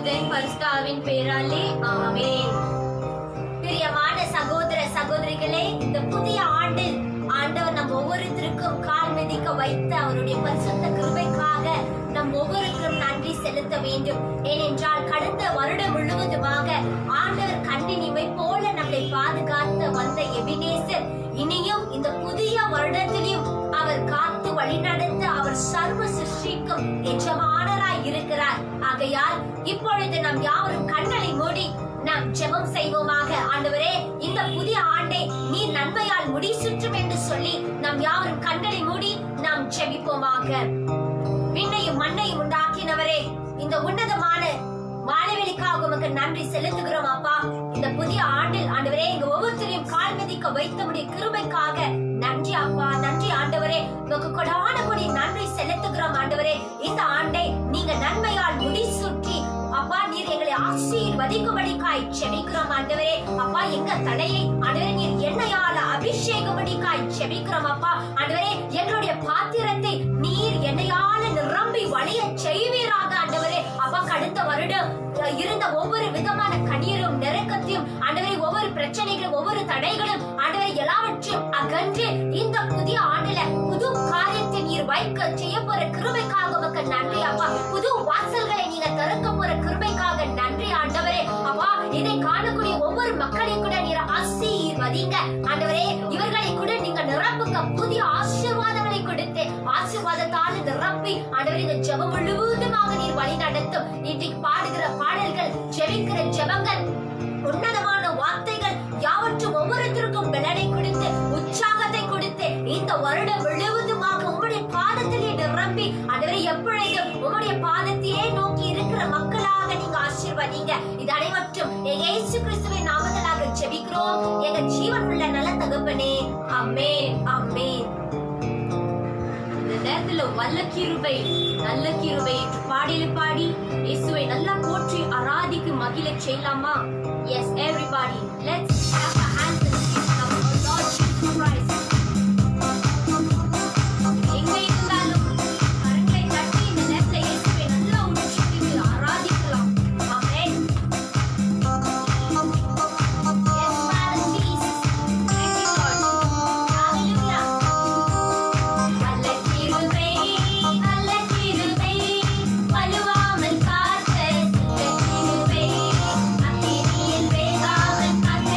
சுதன் பரிசுத்தாவின் பேராலே ஆமென். பிரியமான சகோதர சகோதரிகளே, இந்த புதிய ஆண்டில் ஆண்டவர் நம் ஒவ்வொருத்தருக்கும் கால் மிதிக்க வைத்த அவருடைய பரிசுத்த கிருபைக்காக நம் ஒவ்வொருவருக்கும் நன்றி செலுத்த வேண்டும். ஏனென்றால் கடந்த வருடம் முழுவதுமாக ஆண்டவர் கண்ணின் இமை போல நம்மை பாதுகாத்து வந்த எபினேசர் இனியும் இந்த புதிய வருடத்திலும் அவர் காத்து வழிநடத்த அவர் சர்வ சிருஷ்டிக்கும் எஜமானராய் இருக்கிறார். ஆகையால் இப்பொழுது நாம் யாவரும் கண்களை மூடி நாம் ஜெபம் செய்வோமாக. ஆண்டவரே, இந்த புதிய ஆண்டை நீ நன்மையால் முடி சுற்றும் என்று சொல்லி நாம் யாவரும் கண்களை மூடி நாம் ஜெபிப்போமாக. விண்ணையும் மண்ணையும் உண்டாக்கினவரே, இந்த உன்னதமான மாலைவெளிக்காக உமக்கு நன்றி செலுத்துகிறோம் அப்பா. இந்த புதிய ஆண்டில் ஆண்டவரே எங்க ஒவ்வொருத்தரையும் கால் மிதிக்க வைத்தமுடைய கிருபைக்காக நன்றி அப்பா. நன்றி ஆண்டவரே, உமக்கு கொடான கொடி நன்றி செலுத்துகிறோம் ஆண்டவரே. இந்த ஆண்டை நீங்க நன்மையால் முடி சுற்றி அப்பா நீர் எங்களை ஆசீர்வதிக்கும்படிக்காய் ஜெபிக்கிறோம் ஆண்டவரே. அப்பா எங்க தலையை ஆண்டவரே நீர் எண்ணெயால அபிஷேகம்படிக்காய் ஜெபிக்கிறோம் அப்பா. ஆண்டவரே எங்களுடைய பாத்திரத்தை நீர் எண்ணெயால நிரம்பி வழிய செய்வீராக ஆண்டவரே. அப்பா கடந்த வருடம் இருந்த ஒவ்வொரு விதமான கண்ணீரும் நெருக்கத்தையும் ஆண்டவரே, ஒவ்வொரு பிரச்சனைகளும் ஒவ்வொரு தடைகளும் ஆண்டவரை எல்லாவற்றையும் அகன்று இந்த புதிய ஆண்டுல புது காரியத்தை நீர் வைக்க செய்ய போற கிருபைக்காக உமக்கு நன்றி அப்பா. புது வாசல்களை நீங்க திறக்க போற கிருபைக்காக நன்றி ஆண்டவரே. அப்பா இதை காணக்கூடிய ஒவ்வொரு மக்களையும் கூட நீர் ஆசீர்வதிங்க ஆண்டவரே. இவர்களை கூட நீங்க நிரப்புங்க, புதிய ஆசீர்வாதங்களை கொடுத்து ஆசீர்வாதத்தால் நிரப்பி ஆண்டவரே இந்த ஜெபம் முழுவதுமாக நீர் வழி நடத்தும். இன்றைக்கு பாடுகிற பாடல்கள், ஜெபிக்கிற ஜெபங்கள், உன்னதமான வார்த்தைகள் யாவற்றும் ஒவ்வொருத்தருக்கும் பலனை கொடுத்து உற்சாகத்தை கொடுத்து இந்த வருடம் முழுவதுமாக உம்முடைய பாதத்திலே நிரம்பி ஆண்டவரே எப்பொழுதும் உம்முடைய பாதத்தையே நோக்கி இருக்கிற மக்களாக நீங்க ஆசீர்வதிங்க. இது அனைவற்றும் இயேசு கிறிஸ்துவின் நாமத்தினாக ஜெபிக்கிறோம் எங்க ஜீவன் உள்ள நல்ல தகப்பனே. ஆமென் ஆமென். இந்த நேரத்துல வல்ல கிருபை நல்ல கிருபை என்று பாடியில பாடி இயேசுவை நல்லா போற்றி ஆராதிக்கு மகிழ செய்யலாமா? Yes, everybody, let's clap our hands and sing our Lord Jesus Christ. எங்க இருந்தாலும் கரங்களை தட்டி இந்த நேரத்துல இயேசுவை நல்லா உற்சாகித்து ஆராதிக்கலாம். ஆமென். Yes, Father Jesus. Thank you, Lord. Hallelujah. நல்ல கிருபை வலுவாமல் காத்த கிருபை, அக்கினியில் வேகாமல் காத்த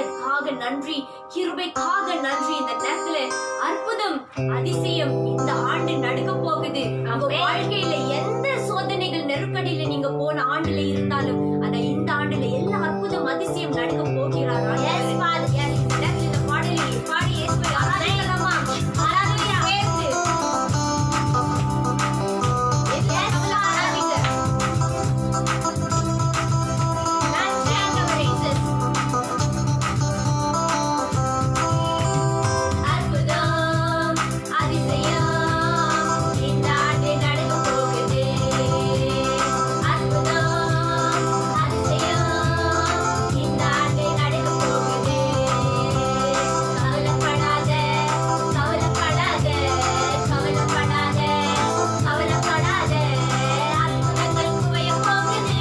இரக்கத்திற்காக நன்றி, கிருபைக்காக நன்றி. இந்த நேரத்துல அற்புதம், அதிசயம் இந்த ஆண்டு நடக்க போகுது. உங்க வாழ்க்கையில எந்த சோதனைகள், நெருக்கடியில நீங்க போன ஆண்டுல இருந்தாலும் ஆனா இந்த ஆண்டுல எல்லா அற்புதம், அதிசயம் நடக்க போகிறார். இந்த பாடலை பாடி இயேசுவை ஆராதிக்கலாமா? ஆராதனையா சேர்த்து இயேசுவை ஆராதிங்க. நன்றி ஆண்டவரே. அற்புதம், அதிசயம் இந்த ஆண்டு நடக்க போகுது. அற்புதம், அதிசயம் இந்த ஆண்டு நடக்க போகுது. கவலைப்படாத, கவலைப்படாத, கவலைப்படாத, கவலைப்படாத. அற்புதங்கள் குவைய போகுது.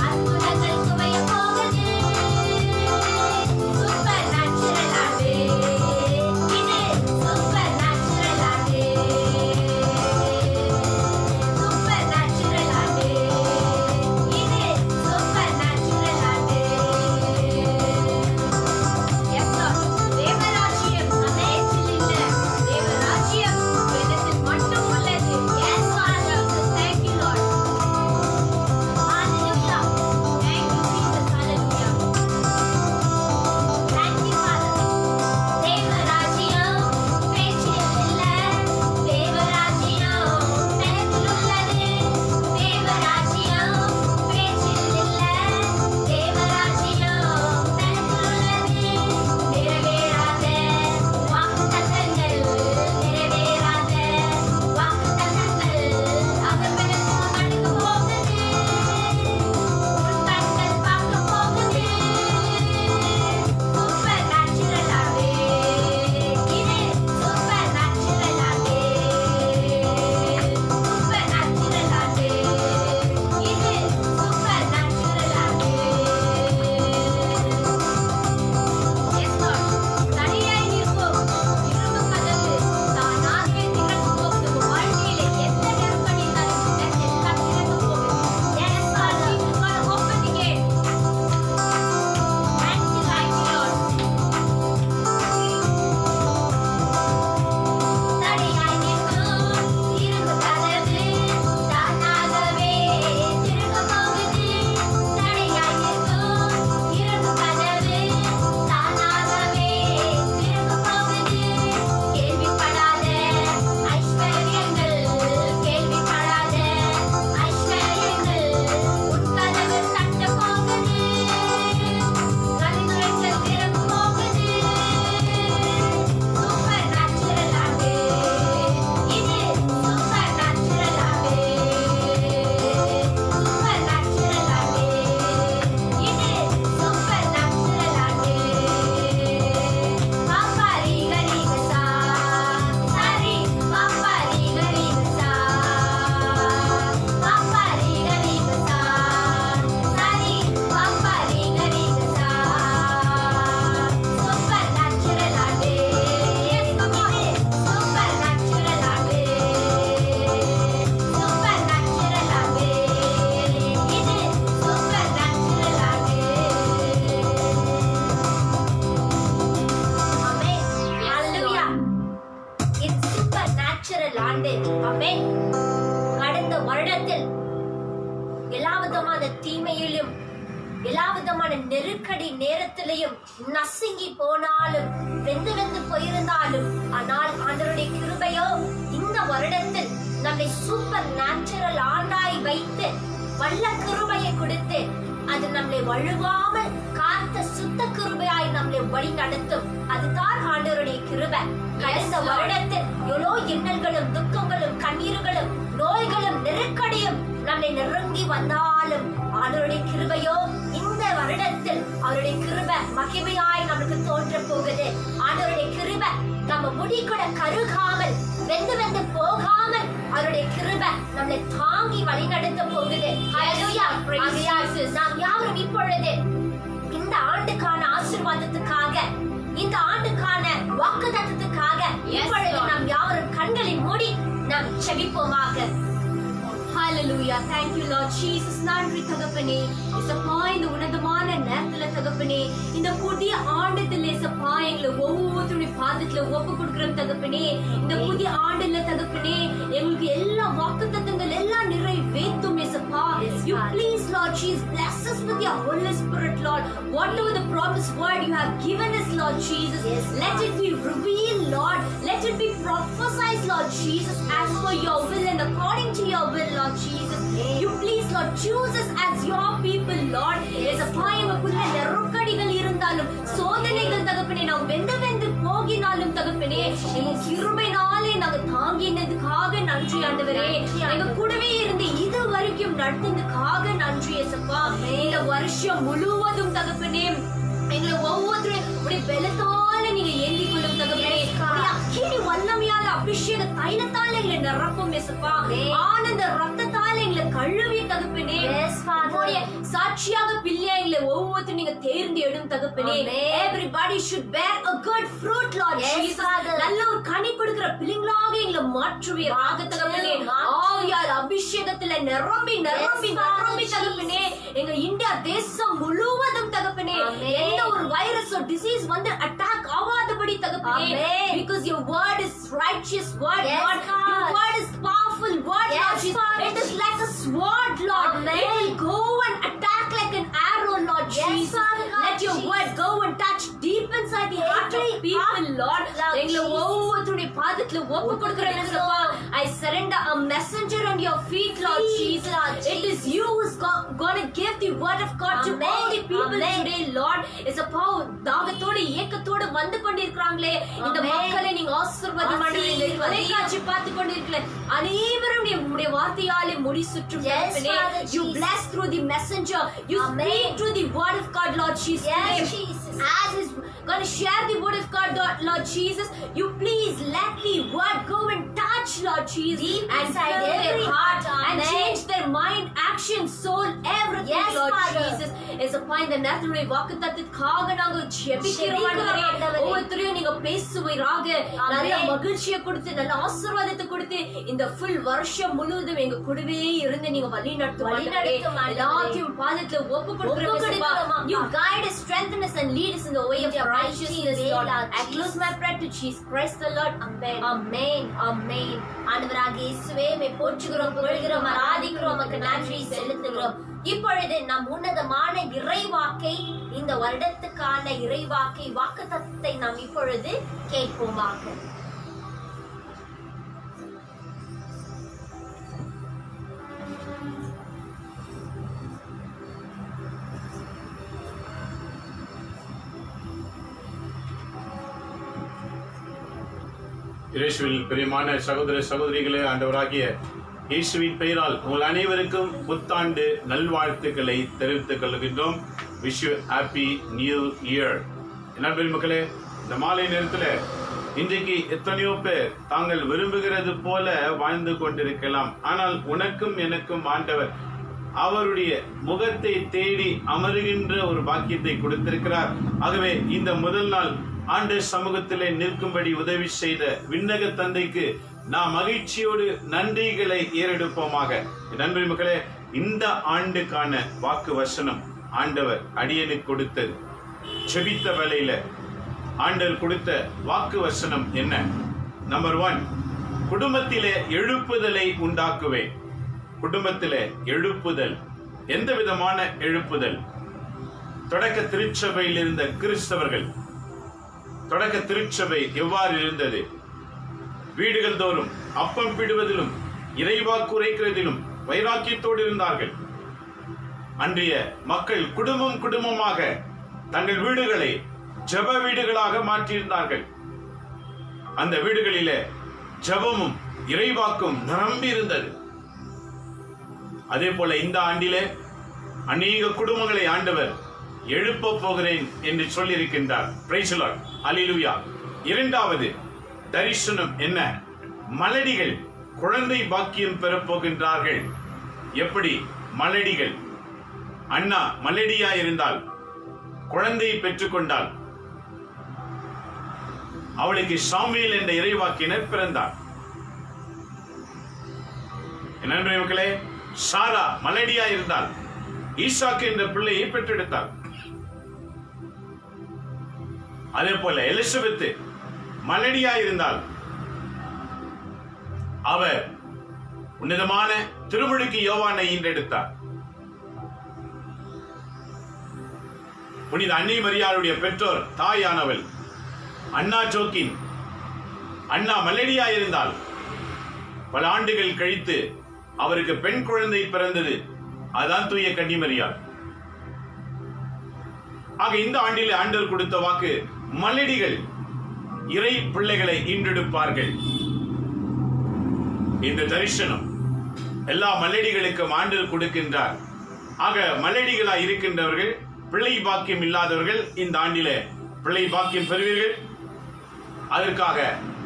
அற்புதங்கள் குவைய போகுது. சூப்பர் நேச்சுரல் ஆண்டு இது. சூப்பர் நேச்சுரல் ஆண்டு. சூப்பர் நேச்சுரல் ஆண்டு இது. சூப்பர் நேச்சுரல் ஆண்டு. Yes, Lord. தேவராஜ்யம் அநேகத்தில் இல்ல. தேவராஜ்யம் என்னில் மட்டும் உள்ளது. Yes, Father. Thank you, Lord. Hallelujah. Thank you, Jesus. Hallelujah. Thank you, Father. தேவராஜ்யம் பேச்சில் இல்ல. தேவராஜ்யம் தனத்தில் உள்ளது. தேவராஜ்யம் பேச்சில் இல்ல. தேவராஜ்யம் தனத்தில் உள்ளது. நிறைவேறாத வாக்குத்தத்தங்கள், நிறைவேறாத வாக்குத்தத்தங்கள் அவர்களுக்கு நடக்க போகுது. உன் கண்கள் பார்க்க போகுது. சூப்பர் நேச்சுரல் ஆண்டு இது. சூப்பர் நேச்சுரல் ஆண்டு. சூப்பர் நேச்சுரல் ஆண்டு இது. சூப்பர் நேச்சுரல் ஆண்டு. Yes, Lord. தனியாய் நிற்போம். இரும்பு கதவு தானாகவே திறந்து போகுது. உங்க வாழ்க்கையில எந்த நெருக்கடி இருந்தாலும் எல்லாம் திறந்து போகுது. Yes, Lord. Jesus gonna open the gate. Thank you, Lord. தனியாய் நிற்கும் இரும்பு கதவு தானாகவே திறக்க போகுது. தனியாய் நிற்கும் இரும்பு கதவு தானாகவே திறக்க போகுது. கேள்விப்படாத ஐஸ்வர்யங்கள், கேள்விப்படாத ஐஸ்வர்யங்கள் உன் கதவு தட்ட போகுது. கண்ணுரைகள் திறக்க போகுது. சூப்பர் நேச்சுரல் ஆண்டு இது. சூப்பர் நேச்சுரல் ஆண்டு. சூப்பர் நேச்சுரல் ஆண்டு இது. சூப்பர் நேச்சுரல் ஆண்டு. பாப்பாரி கரிகசா சாரி பாப்பாரி கரிகசா. பாப்பாரி கரிகசா சாரி பாப்பாரி கரிகசா. சூப்பர் நேச்சுரல் ஆண்டு. Yes, come on. Super natural ஆண்டு. சூப்பர் நேச்சுரல் ஆண்டு இது. சூப்பர் நேச்சுரல் ஆண்டு. ஆமென். ஹalleluya. இது சூப்பர் நேச்சுரல் ஆண்டு. ஆமென். கடந்த வருடத்தில் எல்லா விதமான தீமையிலும், எல்லா விதமான நெருக்கடி நேரத்திலையும் நசுங்கி போனாலும், வெந்து போயிருந்தாலும், ஆனால் ஆண்டவருடைய கிருபையோ இந்த வருடத்தில் நம்மை சூப்பர் நேச்சுரல் ஆண்டாய் வைத்து வல்ல கிருபையை கொடுத்து அது நம்மளை வழுவாமல் காத்த சுத்த கிருபையாய் நம்மளை வழி நடத்தும். அதுதான் ஆண்டவருடைய கிருபை. கடந்த வருடத்தில் எவ்வளோ இன்னல்களும், துக்கங்களும், கண்ணீர்களும், நோய்களும், நெருக்கடியும் நம்மை நெருங்கி வந்தாலும் ஆண்டவருடைய கிருபையோ இந்த வருடத்தில் அவருடைய கிருபை மகிமையாய் நமக்கு தோன்ற போகுது. ஆண்டவருடைய கிருபை நம்ம முடி கூட கருகாமல், வெந்து போகாமல் அவருடைய கிருபை நம்மளை தாங்கி வழி நடத்த போகுது. ஹalleluya. நாம் யாவரும் இப்பொழுது இந்த ஆண்டுக்கான ஆசீர்வாதத்துக்காக, இந்த ஆண்டுக்கான வாக்குத்தத்தத்துக்காக இப்பொழுது நாம் யாவரும் கண்களை மூடி நாம் செபிப்போமாக. Hallelujah. Thank you, Lord Jesus. நன்றி தகப்பனே. இசப்பா இந்த உன்னதமான நேரத்துல தகப்பனே இந்த புதிய ஆண்டுல ஏசப்பா எங்களை ஒவ்வொருத்தருடைய பாதத்துல ஒப்பு கொடுக்கிறோம் தகப்பனே. இந்த புதிய ஆண்டுல தகப்பனே எங்களுக்கு எல்லா வாக்குத்தத்தங்கள் எல்லாம் நிறைவேற்றும் ஏசப்பா. You please Lord Jesus bless us with your Holy Spirit Lord. Whatever the promised word you have given us Lord Jesus, let it be revealed Lord. Let it be prophesied Lord Jesus as per your will and according to your will Lord Jesus. You please Lord choose us as your people Lord. ஏசப்பா எங்களுக்குள்ள நெருக்கடிகள் இருந்தாலும் சோதனைகள் தகப்பனே நாம் வெந்து போகினாலும் தகப்பனே எங்க கிருபையினாலே நாங்க தாங்கினதுக்காக நன்றி ஆண்டவரே. எங்க கூடவே இருந்து இது வரைக்கும் நடந்ததுக்காக நன்றி ஏசப்பா. இந்த வருஷம் முழுவதும் தகப்பனே எங்களை ஒவ்வொருத்தரும் உடைய பலத்தால நீங்க ஏந்தி கொள்ளும் தகப்பனே. அக்கினி வல்லமையால அபிஷேக தைலத்தால எங்களை நிரப்பும் ஏசப்பா. ஆனந்த ரத்தத்தால எங்களை கழுவி தகப்பனே. சாட்சியாக பிள்ளையா எங்களை ஒவ்வொருத்தரும் நீங்க தேர்ந்து எடும் தகப்பனே. Everybody should bear a good fruit Lord Jesus. நல்ல ஒரு கனி கொடுக்கிற பிள்ளைங்களாக எங்களை மாற்றுவீராக தகப்பனே. ஆவியால் அபிஷேகத்துல நிரம்பி தகப்பனே எங்க இந்தியா தேசம் முழுவதும் தகப்பனே எந்த ஒரு வைரஸ் or disease வந்து அட்டாக் ஆகாதபடி தகப்பனே. Because your word is righteous word Lord. Your word is powerful word Lord Jesus. It is like a sword Lord. It will go and attack like an arrow Lord Jesus. Let your word go and touch deep inside the heart of people Lord. எங்களை ஒவ்வொருத்தருடைய பாதத்துல ஒப்பு கொடுக்கிறேன் ஏசப்பா. I surrender a messenger on your feet Lord Jesus. It is you who's going to give the word of God to all the people today Lord. ஏசப்பா தாகத்தோட ஏக்கத்தோட வந்து கொண்டிருக்கிறாங்களே இந்த மக்களை நீங்க ஆசீர்வாதம் பண்ணுவீங்க. தொலைக்காட்சி பார்த்து கொண்டிருக்கல அனைவரும் உம்முடைய வார்த்தையாலே முடி சுற்றும் தகப்பனே. You bless through the messenger. You speak through the word of God Lord Jesus. As is going to share the word of God Lord Jesus, you please let the word go and touch Lord Jesus and fill their heart and change their mind, action, soul, everything Lord Jesus. Is a point the நேரத்துடைய வாக்குத்தத்தத்துக்காக நாங்க ஜெபிக்கிறோம் ஆண்டவரே. ஒவ்வொருத்தரையும் நீங்க பேசுவீராக. நல்ல மகிழ்ச்சியை கொடுத்து நல்ல ஆசீர்வாதத்தை கொடுத்து இந்த full வருஷம் முழுவதும் எங்க கூடவே இருந்து நீங்க வழி நடத்தும் எல்லாத்தையும் பாதத்துல ஒப்பு கொடுக்கிறோம். You guide us, strengthen us and lead us in the way of your righteousness Lord. I close my prayer to Jesus Christ the Lord. Amen. Amen. Amen. ஆண்டவராகிய இயேசுவே மே போற்றுகிறோம், புகழ்கிறோம், ஆராதிக்கிறோம், உமக்கு நன்றி செலுத்துகிறோம். இப்பொழுது நம் உன்னதமான இறைவாக்கை இந்த வருடத்துக்கான இறைவாக்கை வாக்குத்தத்தத்தை நாம் இப்பொழுது கேட்போமாக. இயேசுவில் பிரியமான சகோதர சகோதரிகளே, ஆண்டவராகிய இயேசுவின் பெயரால் உங்கள் அனைவருக்கும் புத்தாண்டு நல்வாழ்த்துக்களை தெரிவித்துக் கொள்கின்றோம். Wish you happy new year. என்ன பெருமக்களே, இந்த மாலை நேரத்தில் இன்றைக்கு எத்தனையோ பேர் தாங்கள் விரும்புகிறது போல வாழ்ந்து கொண்டிருக்கலாம். ஆனால் உனக்கும் எனக்கும் ஆண்டவர் அவருடைய முகத்தை தேடி அமருகின்ற ஒரு பாக்கியத்தை கொடுத்திருக்கிறார். ஆகவே இந்த முதல் நாள் ஆண்டு சமூகத்திலே நிற்கும்படி உதவி செய்த விண்ணக தந்தைக்கு நாம் மகிழ்ச்சியோடு நன்றிகளை ஏறெடுப்போமாக. நன்றி மக்களே, இந்த ஆண்டுக்கான வாக்கு வசனம் ஆண்டவர் அடியனுக்கு கொடுத்தது. செபித்த வேளையில ஆண்டவர் கொடுத்த வாக்கு வசனம் என்ன? நம்பர் 1, குடும்பத்திலே எழுப்புதலை உண்டாக்குவேன். குடும்பத்திலே எழுப்புதல். எந்த விதமான எழுப்புதல்? தொடக்க திருச்சபையில் இருந்த கிறிஸ்தவர்கள், தொடக்க திருச்சபை எவ்வாறு இருந்தது? வீடுகள் தோறும் அப்பம் பிடுவதிலும் இறைவாக்கு உரைக்கிறதிலும் வைராக்கியத்தோடு இருந்தார்கள். அன்றைய மக்கள் குடும்பம் குடும்பமாக தங்கள் வீடுகளை ஜெப வீடுகளாக மாற்றியிருந்தார்கள். அந்த வீடுகளிலே ஜெபமும் இறைவாக்கும் நிரம்பி இருந்தது. அதே போல இந்த ஆண்டிலே அநேக குடும்பங்களை ஆண்டவர் எழுப்ப போகிறேன் என்று சொல்லியிருக்கின்றார். பிரைஸ் தி லார்ட், அல்லேலூயா. இரண்டாவது தரிசனம் என்ன? மலடிகள் குழந்தை பாக்கியம் பெறப் போகின்றார்கள். எப்படி மலடிகள்? அண்ணா மலடியா இருந்தால், குழந்தையை பெற்றுக்கொண்டால், அவளுக்கு சாமுவேல் என்ற இறைவாக்கினர் பிறந்தார். நண்பர்களே, சாரா மலடியா இருந்தால் ஈசாக்கு என்ற பிள்ளையை பெற்றெடுத்தார். அதே போல எலிசபெத் மலடியா இருந்தால் அவர் உன்னதமான திருமுழுக்கு யோவானை ஈன்றெடுத்தார். புனித அன்னை மரியாளுடைய பெற்றோர் தாயானவள் அண்ணா ஜோக்கின். அண்ணா மலடியா இருந்தால் பல ஆண்டுகள் கழித்து அவருக்கு பெண் குழந்தை பிறந்தது. அதான் தூய கன்னிமரியாள். ஆக இந்த ஆண்டில் ஆண்டவர் கொடுத்த வாக்கு, மலடிகள் இறை பிள்ளைகளை ஈன்றெடுப்பார்கள். இந்த தரிசனம் எல்லா மலடிகளுக்கும் ஆண்டவர் கொடுக்கின்றார். ஆக மலடிகளா இருக்கின்றவர்கள், பிள்ளை பாக்கியம் இல்லாதவர்கள் இந்த ஆண்டிலே பிள்ளை பாக்கியம் பெறுவீர்கள். அதற்காக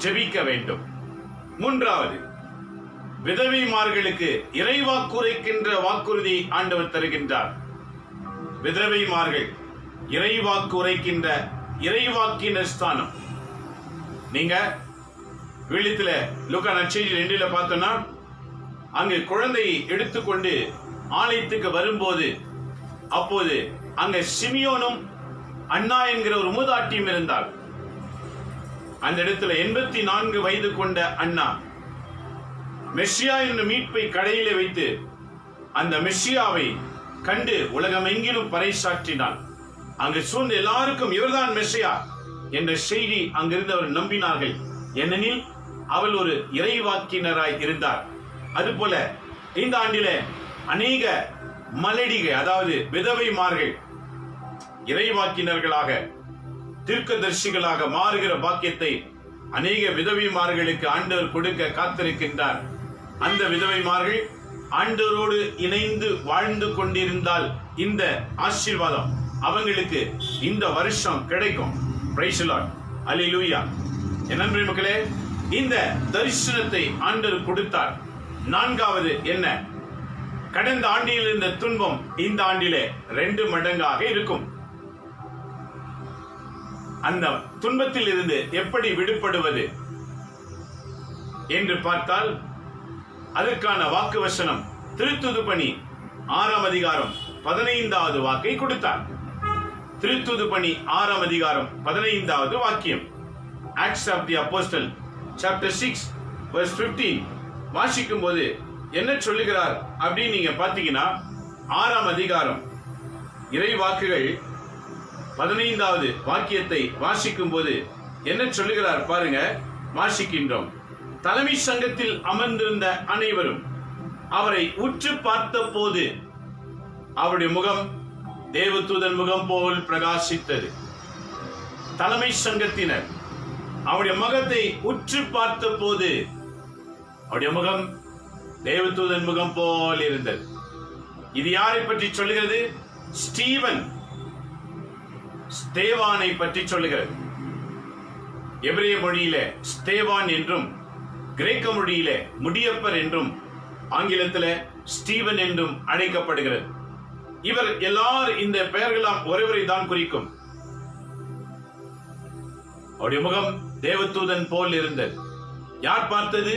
ஜெபிக்க வேண்டும். மூன்றாவது, விதவைமார்களுக்கு இறைவாக்குரைக்கின்ற வாக்குறுதி ஆண்டவர் தருகின்றார். விதவைமார்கள் இறைவாக்கு உரைக்கின்ற இறைவாக்கினர் ஸ்தானம். நீங்க விழித்துல லூக்கா நற்செய்தி 2 பார்த்தோம்னா, அங்கு குழந்தையை எடுத்துக்கொண்டு ஆலயத்துக்கு வரும்போது, அப்போது அங்க சிமியோனும் அண்ணா என்கிற ஒரு மூதாட்டியும் இருந்தார். அந்த இடத்துல 84 வயது கொண்ட அண்ணா மெஸ்ஸியா என்ற மீட்பை கடையிலே வைத்து அந்த மெஸ்ஸியாவை கண்டு உலகமெங்கிலும் பறைசாற்றினார். அங்கு சூழ்ந்த எல்லாருக்கும் இவர்தான் மெஸ்ஸியா என்ற செய்தி அங்கிருந்தவர் நம்பினார்கள். ஏனெனில் அவள் ஒரு இறைவாக்கினராய் இருந்தார். அதுபோல இந்த ஆண்டிலே அநேக மலடிகள், அதாவது விதவைமார்கள் இறைவாக்கினர்களாக தீர்க்கதரிசிகளாக மாறுகிற பாக்கியத்தை அநேக விதவைமார்களுக்கு ஆண்டவர் கொடுக்க காத்திருக்கின்றார். அந்த விதவைமார்கள் ஆண்டவரோடு இணைந்து வாழ்ந்து கொண்டிருந்தால் இந்த ஆசீர்வாதம் அவங்களுக்கு இந்த வருஷம் கிடைக்கும். பிரைஸ் தி லார்ட், அல்லேலூயா. என் அன்பு மக்களே, இந்த தரிசனத்தை ஆண்டவர் கொடுத்தார். நான்காவது என்ன? கடந்த ஆண்டில் இருந்த துன்பம் இந்த ஆண்டிலே 2 மடங்காக இருக்கும். அந்த துன்பத்தில் இருந்து எப்படி விடுபடுவது என்று பார்த்தால், அதற்கான வாக்கு வசனம் திருத்துதுபணி 6ஆம் அதிகாரம் 15வது வாக்கை கொடுத்தார். திருத்துதுபணி 6ஆம் அதிகாரம் 15வது வாக்கியம், Acts of the Apostle chapter 6 verse 15 வாசிக்கும் போது என்ன சொல்லுகிறார் அப்படின்னு நீங்க பாத்தீங்கன்னா, 6ஆம் அதிகாரம் இறை வாக்குகள் 15வது வாக்கியத்தை வாசிக்கும் போது என்ன சொல்லுகிறார் பாருங்க. வாசிக்கின்றோம். தலைமை சங்கத்தில் அமர்ந்திருந்த அனைவரும் அவரை உற்று பார்த்த போது அவருடைய முகம் தேவதூதன் முகம் போல் பிரகாசித்தது. தலைமை சங்கத்தினர் அவருடைய முகத்தை உற்று பார்த்த போது அவருடைய முகம் தேவதூதன் முகம் போல் இருந்தது. இது யாரை பற்றி சொல்லுகிறது? ஸ்தேவானை பற்றி சொல்லுகிறது. எபிரேய மொழியிலே ஸ்தேவான் என்றும், கிரேக்க மொழியிலே முடியப்பர் என்றும், ஆங்கிலத்தில் ஸ்டீவன் என்றும் அழைக்கப்படுகிறது. இவர் எல்லாரும் இந்த பெயர்களாம் ஒருவரை தான் குறிக்கும். அவருடைய முகம் தேவதூதன் போல் இருந்தது. யார் பார்த்தது?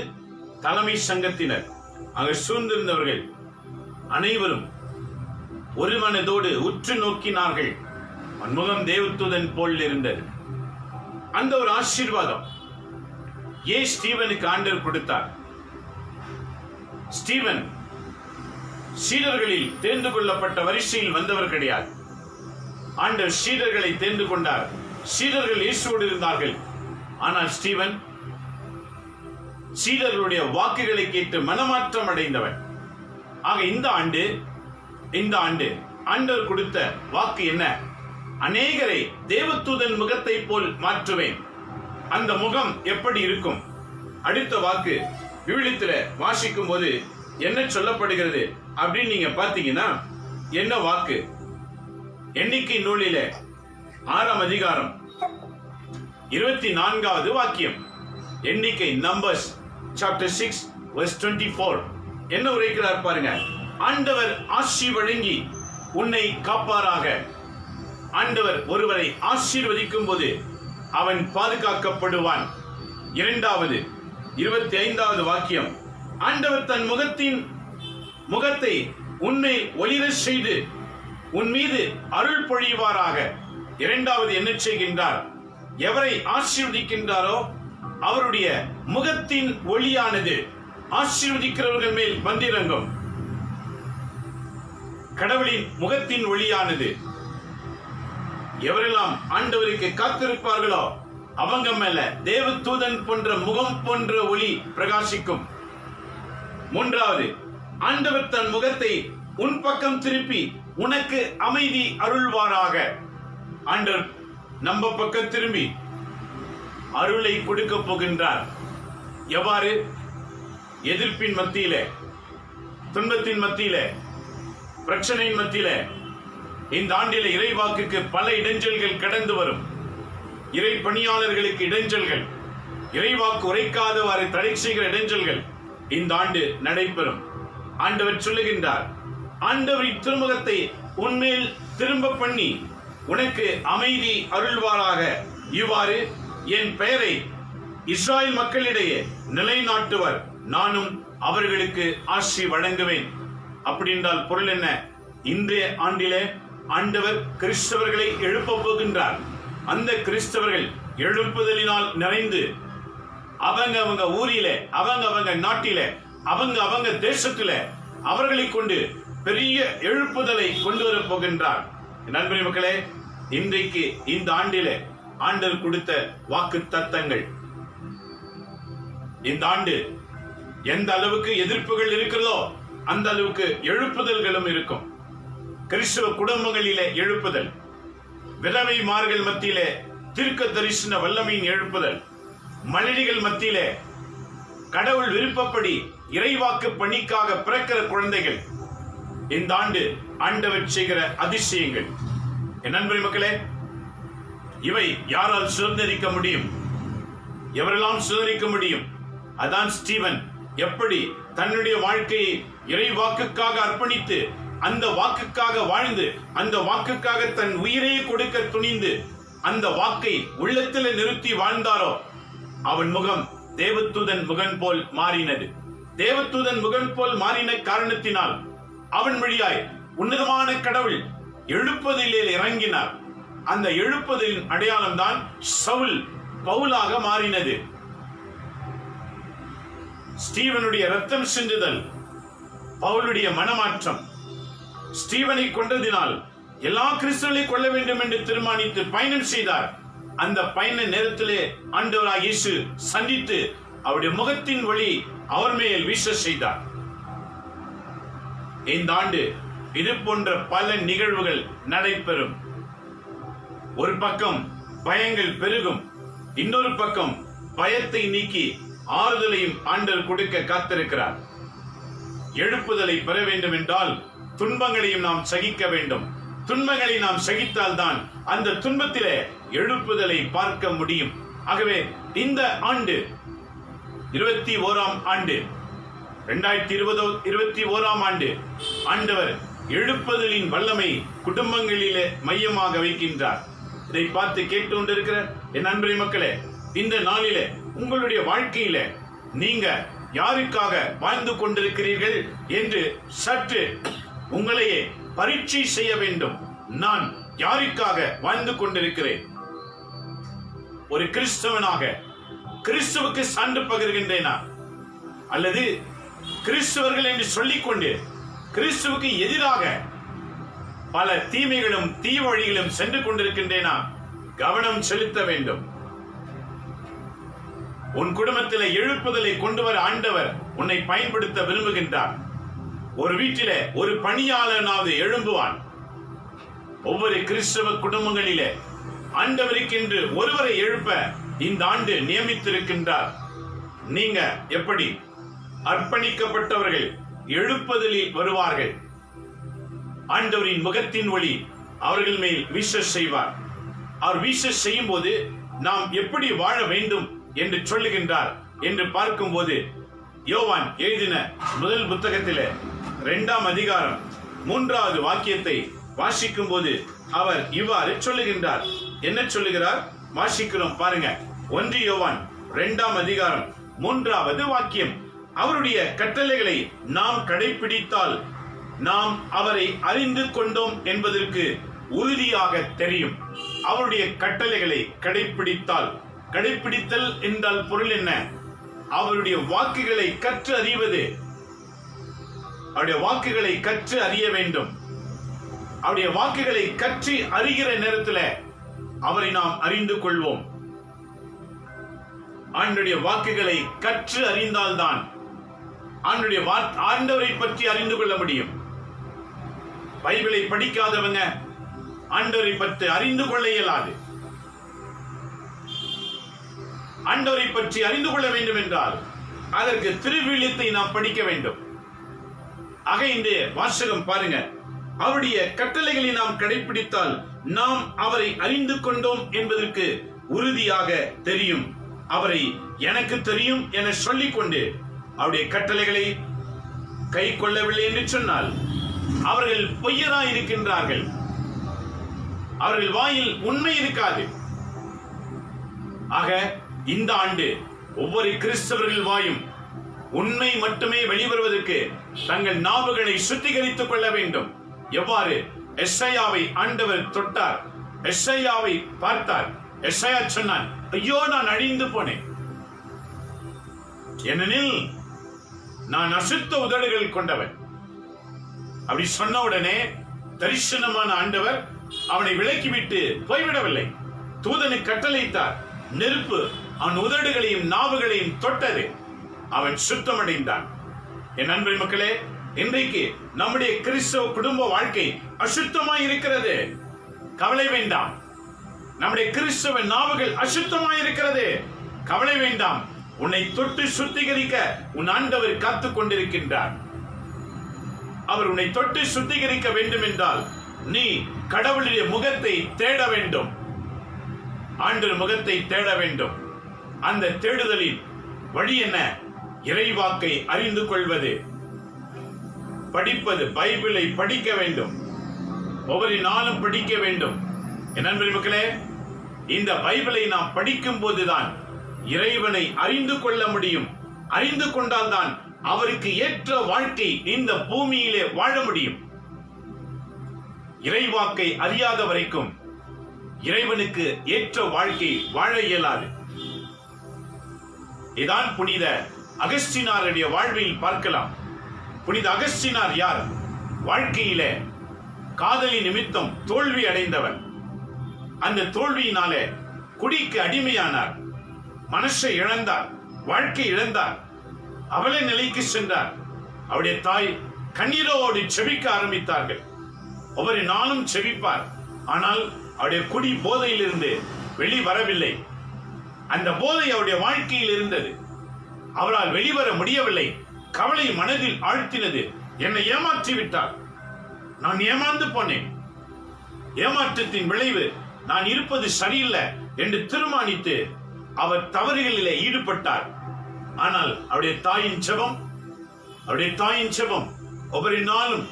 தலைமை சங்கத்தினர், அங்கு சூழ்ந்திருந்தவர்கள் அனைவரும் ஒரு மனதோடு உற்று நோக்கினார்கள். முகம் தேவதூதன் போல் இருந்தது. அந்த ஒரு ஆசீர்வாதம் ஏன் ஸ்டீவனுக்கு ஆண்டவர் கொடுத்தார்? ஸ்டீவன் சீடர்களில் தேர்ந்து கொள்ளப்பட்ட வரிசையில் வந்தவர் கிடையாது. ஆண்டவர் சீடர்களை தேர்ந்து கொண்டார். சீடர்கள் இயேசுவோடு இருந்தார்கள். ஆனால் ஸ்டீவன் சீடர்களுடைய வாக்குகளை கேட்டு மனமாற்றம் அடைந்தவன். ஆக இந்த ஆண்டு ஆண்டவர் கொடுத்த வாக்கு என்ன? அநேகரை தேவதூதன் முகத்தை போல் மாற்றுவேன். அந்த முகம் எப்படி இருக்கும்? அடுத்த வாக்கு விவிலியத்தில வாசிக்கும் போது என்ன சொல்லப்படுகிறது அப்படின்னு நீங்க பாத்தீங்கன்னா, என்ன வாக்கு? எண்ணிக்கை நூலிலே 6ஆம் அதிகாரம் 24வது வாக்கியம். எண்ணிக்கை, நம்பர்ஸ் சாப்டர் 6 வெர்ஸ் 24 என்ன உரைக்கிறார் பாருங்க. ஆண்டவர் ஆசி வழங்கி உன்னை காப்பாராக. ஆண்டவர் ஒருவரை ஆசீர்வதிக்கும் போது அவன் பாதுகாக்கப்படுவான். 2வது 25வது வாக்கியம், ஆண்டவர் தன் முகத்தை உன்னை ஒளிர செய்து உன் மீது அருள் பொழிவாராக. 2வது என்ன செய்கின்றார்? எவரை ஆசீர்வதிக்கின்றாரோ அவருடைய முகத்தின் ஒளியானது ஆசீர்வதிக்கிறவர்கள் மேல் வந்திறங்கும். கடவுளின் முகத்தின் ஒளியானது எவரெல்லாம் ஆண்டவருக்கு காத்திருப்பார்களோ அவங்க மேல தேவதூதன் போன்ற முகம் போன்ற ஒளி பிரகாசிக்கும். மூன்றாவது, ஆண்டவர் தன் முகத்தை உன் பக்கம் திருப்பி உனக்கு அமைதி அருள்வாராக. ஆண்டவர் நம்ம பக்கம் திரும்பி அருளை கொடுக்க போகின்றார். எவ்வாறு? எதிர்ப்பின் மத்தியிலே, துன்பத்தின் மத்தியிலே, பிரச்சனையின் மத்தியிலே இந்த ஆண்டிலே இறைவாக்குக்கு பல இடைஞ்சல்கள் கடந்து வரும். இறை பணியாளர்களுக்கு இடைஞ்சல்கள், இறைவாக்கு உரைக்காதவாறு தடை செய்கிற இடைஞ்சல்கள் இந்த ஆண்டு நடைபெறும். ஆண்டவர் சொல்லுகின்றார், ஆண்டவரின் திருமுகத்தை உன்மேல் திரும்ப பண்ணி உனக்கு அமைதி அருள்வாராக. இவ்வாறு என் பெயரை இஸ்ராயல் மக்களிடையே நிலைநாட்டுவர், நானும் அவர்களுக்கு ஆசி வழங்குவேன். அப்படி என்றால் பொருள் என்ன? இன்றைய ஆண்டிலே ஆண்டவர் கிறிஸ்தவர்களை எழுப்ப போகின்றார். அந்த கிறிஸ்தவர்கள் எழுப்புதலினால் நிறைந்து அவங்க ஊரிலே, அவங்க நாட்டிலே, அவங்க தேசத்திலே அவர்களை கொண்டு பெரிய எழுப்புதலை கொண்டு வர போகின்றார். நண்பரே மக்களே, இன்றைக்கு இந்த ஆண்டிலே ஆண்டவர் கொடுத்த வாக்கு தத்தங்கள், இந்த ஆண்டு எந்த அளவுக்கு எதிர்ப்புகள் இருக்கிறதோ அந்த அளவுக்கு எழுப்புதல்களும் இருக்கும். கிறிஸ்தவ குடும்பங்களிலே எழுப்புதல், விதவைமார்கள் மத்தியிலே தீர்க்க தரிசன வல்லமையின் எழுப்புதல், மனிதர்கள் மத்தியிலே கடவுள் விருப்பப்படி இறைவாக்கு பணிக்காக பிறக்கிற குழந்தைகள், இந்த ஆண்டு ஆண்டவர் செய்கிற அதிசயங்கள். என் நண்பரே மக்களே, இவை யாரால் சுதந்திரிக்க முடியும்? எவரெல்லாம் சுதந்திரிக்க முடியும்? அதான் ஸ்டீவன் எப்படி தன்னுடைய வாழ்க்கையை இறை வாக்குக்காக அர்ப்பணித்து, அந்த வாக்குக்காக வாழ்ந்து, அந்த வாக்குக்காக தன் உயிரையே கொடுக்க துணிந்து, அந்த வாக்கை உள்ளத்தில் நிறுத்தி வாழ்ந்தாரோ அவன் முகம் தேவதூதன் முகம் போல் மாறினது. தேவதூதன் முகம் போல் மாறின காரணத்தினால் அவன் வழியாய் உன்னதமான கடவுள் எழுப்புதலிலே இறங்கினார். அந்த எழுப்புதலின் அடையாளம் தான் சவுல் பவுலாக மாறினது. ஸ்டீவனுடைய ரத்தம் சிந்துதல், பவுலுடைய மனமாற்றம். ஸ்டீவனை கொன்றதினால் எல்லா கிறிஸ்தவர்களை கொள்ள வேண்டும் என்று தீர்மானித்து பயணம் செய்தார். அந்த பயண நேரத்திலே ஆண்டவராகிய இயேசு சந்தித்து அவருடைய முகத்தின் ஒளி அவர் மேல் வீச செய்தார். இந்த ஆண்டு இது போன்ற பல நிகழ்வுகள் நடைபெறும். ஒரு பக்கம் பயங்கள் பெருகும், இன்னொரு பக்கம் பயத்தை நீக்கி ஆறுதலையும் ஆண்டவர் கொடுக்க காத்திருக்கிறார். எழுப்புதலை பெற வேண்டும் என்றால் துன்பங்களையும் நாம் சகிக்க வேண்டும். துன்பங்களை நாம் சகித்தால் தான் அந்த துன்பத்திலே எழுப்புதலை பார்க்க முடியும். ஆகவே இந்த ஆண்டு 21ஆம் ஆண்டு, 2021ஆம் ஆண்டு ஆண்டவர் எழுப்புதலின் வல்லமை குடும்பங்களிலே மையமாக வைக்கின்றார். இதை பார்த்து கேட்டு கொண்டிருக்கிற என் அன்பரை மக்களே, இந்த நாளிலே உங்களுடைய வாழ்க்கையில நீங்க யாருக்காக வாழ்ந்து கொண்டிருக்கிறீர்கள் என்று சற்று உங்களையே பரீட்சை செய்ய வேண்டும். நான் யாருக்காக வாழ்ந்து கொண்டிருக்கிறேன்? ஒரு கிறிஸ்தவனாக கிறிஸ்துவுக்கு சான்று பகிர்கின்றேனா, அல்லது கிறிஸ்தவர்கள் என்று சொல்லிக்கொண்டு கிறிஸ்துவுக்கு எதிராக பல தீமைகளும் தீய வழிகளும் சென்று கொண்டிருக்கின்றேனா? கவனம் செலுத்த வேண்டும். உன் குடும்பத்தில் எழுப்புதலை கொண்டு வர ஆண்டவர் உன்னை பயன்படுத்த விரும்புகின்றார். ஒரு வீட்டிலே ஒரு பணியாளனாவது எழும்புவான். ஒவ்வொரு கிறிஸ்தவ குடும்பங்களிலே ஆண்டவருக்கென்று ஒருவரை எழுப்ப இந்த ஆண்டு நியமித்திருக்கின்றார். நீங்க எப்படி அர்ப்பணிக்கப்பட்டவர்கள் எழுப்புதலில் வருவார்கள். ஆண்டவரின் முகத்தின் ஒளி அவர்கள் மேல் வீச செய்வார். அவர் வீச செய்யும் போது நாம் எப்படி வாழ வேண்டும் என்று சொல்லுகின்றார் என்று பார்க்கும்போது, யோவான் எழுதின முதல் புத்தகத்திலே 2ஆம் அதிகாரம் 3வது வாக்கியத்தை வாசிக்கும் போது அவர் இவ்வாறு சொல்லுகின்றார். என்ன சொல்லுகிறார்? வாசிக்கிறோம் பாருங்க. 1 யோவான் 2ஆம் அதிகாரம் 3வது வாக்கியம். அவருடைய கட்டளைகளை நாம் கடைபிடித்தால் நாம் அவரை அறிந்து கொண்டோம் என்பதற்கு உறுதியாக தெரியும். அவருடைய கட்டளைகளை கடைபிடித்தால், கடைபிடித்தல் என்றால் பொருள் என்ன? அவருடைய வாக்குகளை கற்று அறிவது. அவருடைய வாக்குகளை கற்று அறிய வேண்டும். அவருடைய வாக்குகளை கற்று அறிகிற நேரத்தில் அவரை நாம் அறிந்து கொள்வோம். ஆண்டவருடைய வாக்குகளை கற்று அறிந்தால்தான் ஆண்டவரை பற்றி அறிந்து கொள்ள முடியும். பைபிளை படிக்காதவங்க ஆண்டவரை பற்றி அறிந்து கொள்ள இயலாது. ஆண்டவரை பற்றி அறிந்து கொள்ள வேண்டும் என்றால் அதற்கு திருவிழியத்தை நாம் படிக்க வேண்டும். ஆக இந்த வாசகம் பாருங்க, அவருடைய கட்டளைகளை நாம் கடைபிடித்தால் நாம் அவரை அறிந்து கொண்டோம் என்பதற்கு உறுதியாக தெரியும். அவரை எனக்கு தெரியும் என சொல்லிக்கொண்டு அவருடைய கட்டளைகளை கை கொள்ளவில்லை என்று சொன்னால் அவர்கள் பொய்யராய் இருக்கின்றார்கள். அவர்கள் வாயில் உண்மை இருக்காது. ஆக இந்த ஆண்டு ஒவ்வொரு கிறிஸ்தவர்கள் வாயும் உண்மை மட்டுமே வெளிவருவதற்கு தங்கள் நாவுகளை சுத்திகரித்துக் கொள்ள வேண்டும். எவ்வாறு எஸ்ஐயாவை ஆண்டவர் தொட்டார், எஸ்ஐயாவை பார்த்தார். எஸ்ஐயா சொன்னான், ஐயோ நான் அழிந்து போனேன், ஏனெனில் நான் அசுத்த உதடுகள் கொண்டவன். அப்படி சொன்ன உடனே தரிசனமான ஆண்டவர் அவனை விலக்கிவிட்டு போய்விடவில்லை. தூதனு கட்டளையிட்டார். நெருப்பு அவன் உதடுகளையும் நாவுகளையும் தொட்டது. அவன் சுத்தமடைந்தான். என் அன்பு மக்களே, இன்றைக்கு நம்முடைய கிறிஸ்தவ குடும்ப வாழ்க்கை அசுத்தமாய் இருக்கிறது. கவலை வேண்டாம். நம்முடைய கிறிஸ்தவ நாவுகள் அசுத்தமாய் இருக்கிறது. கவலை வேண்டாம். உன்னை தொட்டு சுத்திகரிக்க உன் ஆண்டவர் காத்துக் கொண்டிருக்கின்றார். அவர் உன்னை தொட்டு சுத்திகரிக்க வேண்டும் என்றால் நீ கடவுளுடைய முகத்தை தேட வேண்டும். ஆண்டவர் முகத்தை தேட வேண்டும். அந்த தேடுதலின் வழி என்ன? இறைவாக்கை அறிந்து கொள்வது, படிப்பது. பைபிளை படிக்க வேண்டும். ஒவ்வொரு நாளும் படிக்க வேண்டும். என் அன்பு மக்களே, இந்த பைபிளை நாம் படிக்கும் போதுதான் இறைவனை அறிந்து கொள்ள முடியும். அறிந்து கொண்டால்தான் அவருக்கு ஏற்ற வாழ்க்கை இந்த பூமியிலே வாழ முடியும். இறைவாக்கை அறியாத வரைக்கும் இறைவனுக்கு ஏற்ற வாழ்க்கை வாழ இயலாது. இதான் புனித அகஸ்டினாருடைய வாழ்வில் பார்க்கலாம். புனித அகஸ்டினார் யார்? வாழ்க்கையிலே காதலி நிமித்தம் தோல்வி அடைந்தவர். அந்த தோல்வியினாலே குடிக்கு அடிமையானார். மனசை இழந்தார், வாழ்க்கை இழந்தார். அவல நிலைக்கு சென்றார். அவருடைய தாய் கண்ணீரோடு செபிக்க ஆரம்பித்தார்கள். ஒவ்வொரு நாளும் செபிப்பார். ஆனால் அவருடைய குடி போதையிலிருந்து வெளிவரவில்லை. அந்த போதை அவருடைய வாழ்க்கையில் இருந்தது. அவரால் வெளிவர முடியவில்லை. கவலை மனதில் ஆழ்த்தினது. என்னை ஏமாற்றி விட்டார், நான் ஏமாந்து போனேன். ஏமாற்றத்தின் விளைவு நான் இருப்பது சரியில்லை என்று தீர்மானித்து அவர் தவறுகளிலே ஈடுபட்டார். ஆனால் அவருடைய தாயின் செபம் ஒவ்வொரு நாளும்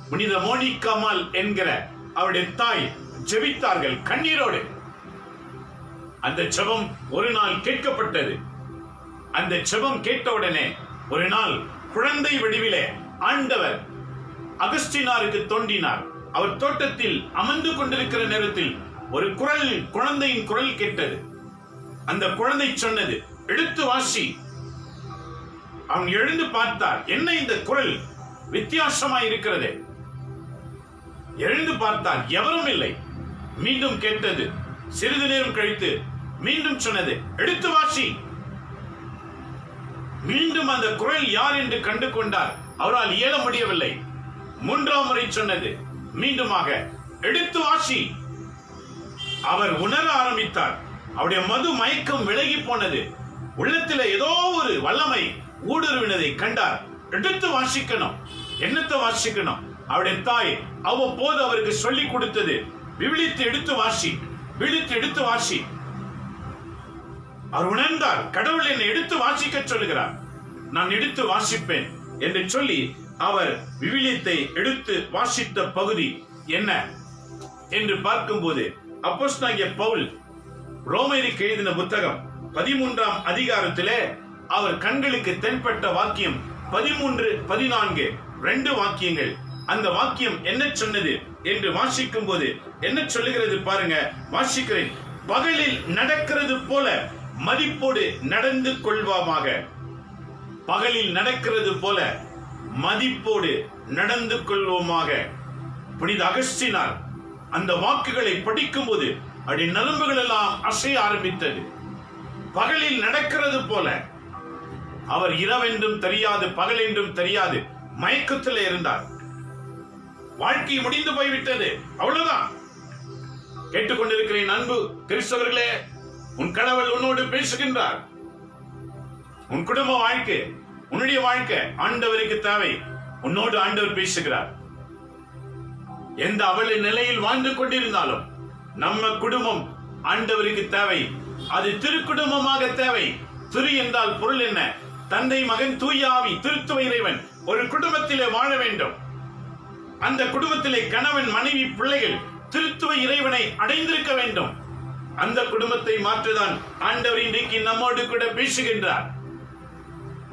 புனித மோனிகாமால் என்கிற அவருடைய தாய் ஜெபித்தார்கள் கண்ணீரோடு. அந்த ஜெபம் ஒரு நாள் கேட்கப்பட்டது. அந்த ஜெபம் கேட்டவுடனே ஒரு நாள் குழந்தை வடிவிலே ஆண்டவர் அகஸ்டினாருக்கு தோன்றினார். அவர் தோட்டத்தில் அமர்ந்து கொண்டிருக்கிற நேரத்தில் ஒரு குழந்தையின் குரல் கேட்டது. அந்த குழந்தை சொன்னது, எடுத்து வாசி. அவன் எழுந்து பார்த்தார். என்ன இந்த குரல் வித்தியாசமாய் இருக்கிறது? எழுந்து பார்த்தார், எவரும் இல்லை. மீண்டும் கேட்டது. சிறிது நேரம் கழித்து மீண்டும் சொன்னது, எடுத்து வாசி. மீண்டும் அந்த குரல் யார் என்று கண்டு கொண்டார். அவரால் இயல முடியவில்லை. மூன்றாம் முறை சொன்னது. மீண்டுமாக எடுத்து வாசி. அவர் உணர ஆரம்பித்தார். அவருடைய மது மயக்கம் விலகி போனது. உள்ளத்தில் ஏதோ ஒரு வல்லமை ஊடுருவினதை கண்டார். எடுத்து வாசிக்கணும். என்னத்தை வாசிக்கணும்? அவருடைய தாய் அவ்வப்போது அவருக்கு சொல்லிக் கொடுத்தது, விழித்து எடுத்து வாசி, விழித்து எடுத்து வாசி. அவர் உணர்ந்தார், கடவுள் என்னை எடுத்து வாசிக்க சொல்லுகிறார், நான் எடுத்து வாசிப்பேன் என்று சொல்லி அவர் விவிலியத்தை எடுத்து வாசித்த பகுதி என்ன என்று பார்க்கும்போது, அப்போஸ்தலனாகிய பவுல் ரோமேயருக்கு எழுதின புத்தகம் 13ஆம் அதிகாரத்திலே அவர் கண்களுக்கு தென்பட்ட வாக்கியம் 13, 14 2 வாக்கியங்கள். அந்த வாக்கியம் என்ன சொன்னது? என்று வாசிக்கும் போது என்ன சொல்லுகிறது பாருங்க, வாசிக்கிறேன். பகலில் நடக்கிறது போல மதிப்போடு நடந்து கொள்வோமாக. பகலில் நடக்கிறது போல மதிப்போடு நடந்து கொள்வோமாக. புனித அகஸ்தினார் அந்த வாக்குகளை படிக்கும் போது அப்படி நரம்புகள் எல்லாம் அசைய ஆரம்பித்தது. பகலில் நடக்கிறது போல. அவர் இரவென்றும் தெரியாது, பகல் என்றும் தெரியாது, மயக்கத்தில் இருந்தார். வாழ்க்கை முடிந்து போய்விட்டது, அவ்வளவுதான். கேட்டுக்கொண்டிருக்கிறேன் அன்பு கிறிஸ்தவர்களே, உன் கடவுள் உன்னோடு பேசுகின்றார். உன் குடும்ப வாழ்க்கை, உன்னுடைய வாழ்க்கை ஆண்டவருக்கு தேவை. உன்னோடு ஆண்டவர் பேசுகிறார். எந்த அவல நிலையில் வாழ்ந்து கொண்டிருந்தாலும் நம்ம குடும்பம் ஆண்டவருக்கு தேவை. அது திருக்குடும்பமாக தேவை. திரு என்றால் பொருள் என்ன? தந்தை, மகன், தூய ஆவி, திருத்துவ இறைவன் ஒரு குடும்பத்திலே வாழ வேண்டும். அந்த குடும்பத்திலே கணவன், மனைவி, பிள்ளைகள் திருத்துவ இறைவனை அடைந்திருக்க வேண்டும். அந்த குடும்பத்தை மாற்றுதான் ஆண்டவர் இன்றைக்கு நம்மோடு கூட பேசுகின்றார்.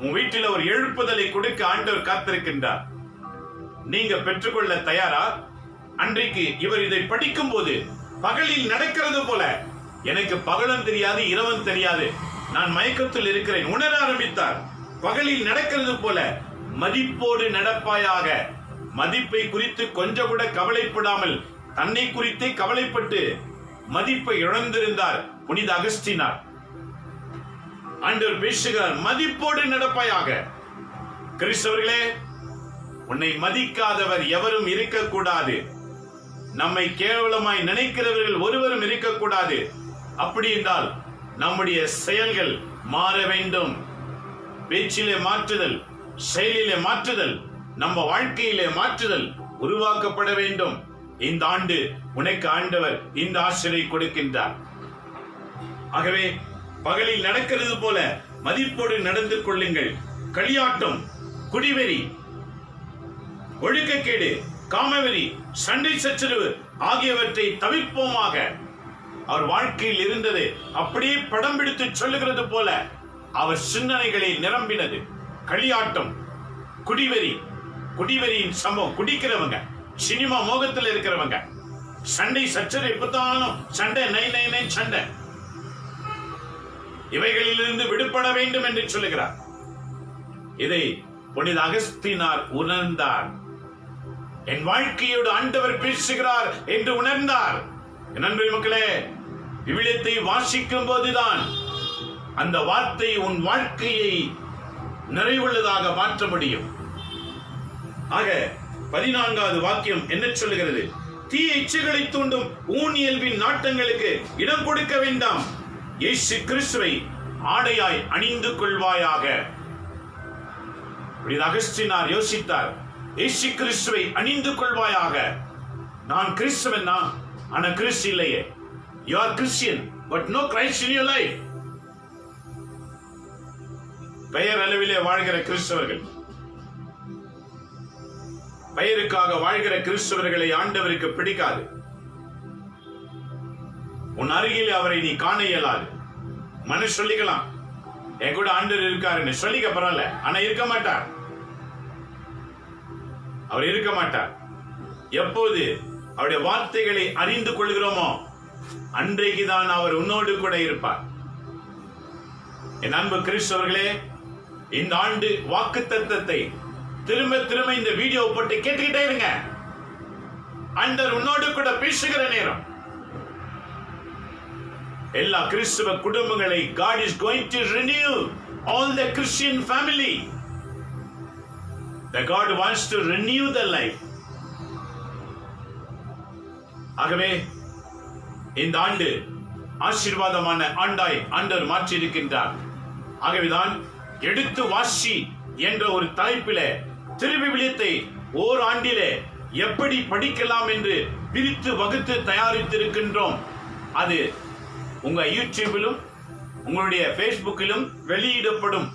உன் வீட்டில் ஒரு எழுப்புதலை கொடுக்க ஆண்டவர் காத்திருக்கின்றார். நீங்க பெற்றுக்கொள்ள தயாரா? அன்றைக்கு இவர் இதை படிக்கும் போது பகலில் நடக்கிறது போல, எனக்கு பகலும் தெரியாது, இரவும் தெரியாது, நான் மயக்கத்தில் இருக்கிறேன் உணர ஆரம்பித்தார். பகலில் நடக்கிறது போல மதிப்போடு நடப்பாயாக. மதிப்பை குறித்து கொஞ்சம் கூட கவலைப்படாமல் தன்னை குறித்தே கவலைப்பட்டு மதிப்பை இழந்திருந்தார் புனித அகஸ்தினார். ஆண்டவர் பேசுகிறார், மதிப்போடு நடப்பாயாக. கிறிஸ்தவர்களே, உன்னை மதிக்காதவர் எவரும் இருக்கக்கூடாது. நம்மை கேவலமாய் நினைக்கிறவர்கள் ஒருவரும் இருக்கக்கூடாது. அப்படி என்றால் நம்முடைய செயல்கள் மாற வேண்டும். பேச்சிலே மாற்றுதல், செயலிலே மாற்றுதல், நம்ம வாழ்க்கையிலே மாற்றுதல் உருவாக்கப்பட வேண்டும். இந்த ஆண்டு உனக்கு ஆண்டவர் இந்த ஆசிரியை கொடுக்கின்றார். ஆகவே பகலில் நடக்கிறது போல மதிப்போடு நடந்து கொள்ளுங்கள். களியாட்டம், குடிவெறி, ஒழுக்கக்கேடு, காமவெறி, சண்டை சச்சரவு ஆகியவற்றை தவிர்ப்போமாக. அவர் வாழ்க்கையில் இருந்தது அப்படியே படம் பிடித்து சொல்லுகிறது போல அவர் சிந்தனைகளை நிரம்பினது. களியாட்டம், குடிவெறி, குடிவெறியின் சம்பவம், குடிக்கிறவங்க, சினிமா மோகத்தில் இருக்கிறவங்க, சண்டை சச்சரவு, எப்பத்தாலும் சண்டை, நை நை நை சண்டை, இவைகளிலிருந்து விடுபட வேண்டும் என்று சொல்லுகிறார். இதை புனித அகஸ்தினார் உணர்ந்தார். என் வாழ்க்கையோடு ஆண்டவர் பேசுகிறார் என்று உணர்ந்தார். நண்பர்களே, மக்களே, விவிலியத்தை வாசிக்கும் போதுதான் அந்த வார்த்தை உன் வாழ்க்கையை நிறைவுள்ளதாக மாற்ற முடியும். ஆக 14வது வாக்கியம் என்ன சொல்லுகிறது? தீய இச்சைகளை தூண்டும் ஊனியல்பின் நாட்டங்களுக்கு இடம் கொடுக்க வேண்டாம். இயேசு கிறிஸ்துவை ஆடையாய் அணிந்து கொள்வாயாக. அகஸ்தினார் யோசித்தார், இயேசு கிறிஸ்துவை அணிந்து கொள்வாயாக. நான் கிறிஸ்தவன் தான், ஆனா கிறிஸ்து இல்லையே. You are Christian, but no Christ in your life. பெயர் அளவிலே வாழ்கிற கிறிஸ்தவர்கள், பெயருக்காக வாழ்கிற கிறிஸ்தவர்களை ஆண்டவருக்கு பிடிக்காது. உன் அருகில் அவரை நீ காண இயலாது. மனு சொல்லிக்கலாம், என் கூட ஆண்டவர் இருக்காருன்னு சொல்லிக்க பரவாயில்ல, ஆனா இருக்க மாட்டார். அவர் இருக்க மாட்டார். எப்போது அவருடைய வார்த்தைகளை அறிந்து கொள்கிறோமோ அன்றைக்குதான் அவர் உன்னோடு கூட இருப்பார். என் அன்பு கிறிஸ்தவர்களே, இந்த ஆண்டு வாக்குத்தத்தத்தை திரும்ப திரும்ப இந்த வீடியோ போட்டு கேட்டுக்கிட்டே இருங்க. ஆண்டவர் உன்னோடு கூட பேசுகிற நேரம் எல்லா கிறிஸ்தவ குடும்பங்களை God is going to renew all the Christian family. The God wants to renew the life. ஆகவே இந்த ஆண்டு ஆசீர்வாதமான ஆண்டாய் ஆண்டவர் மாற்றி இருக்கின்றார். ஆகவேதான் எடுத்து வாசி என்ற ஒரு தலைப்பிலே திருவிவிலியத்தை ஓர் ஆண்டிலே எப்படி படிக்கலாம் என்று பிரித்து வகுத்து தயாரித்திருக்கின்றோம். அது உங்க யூடியூபிலும் உங்களுடைய பேஸ்புக்கிலும் வெளியிடப்படும்.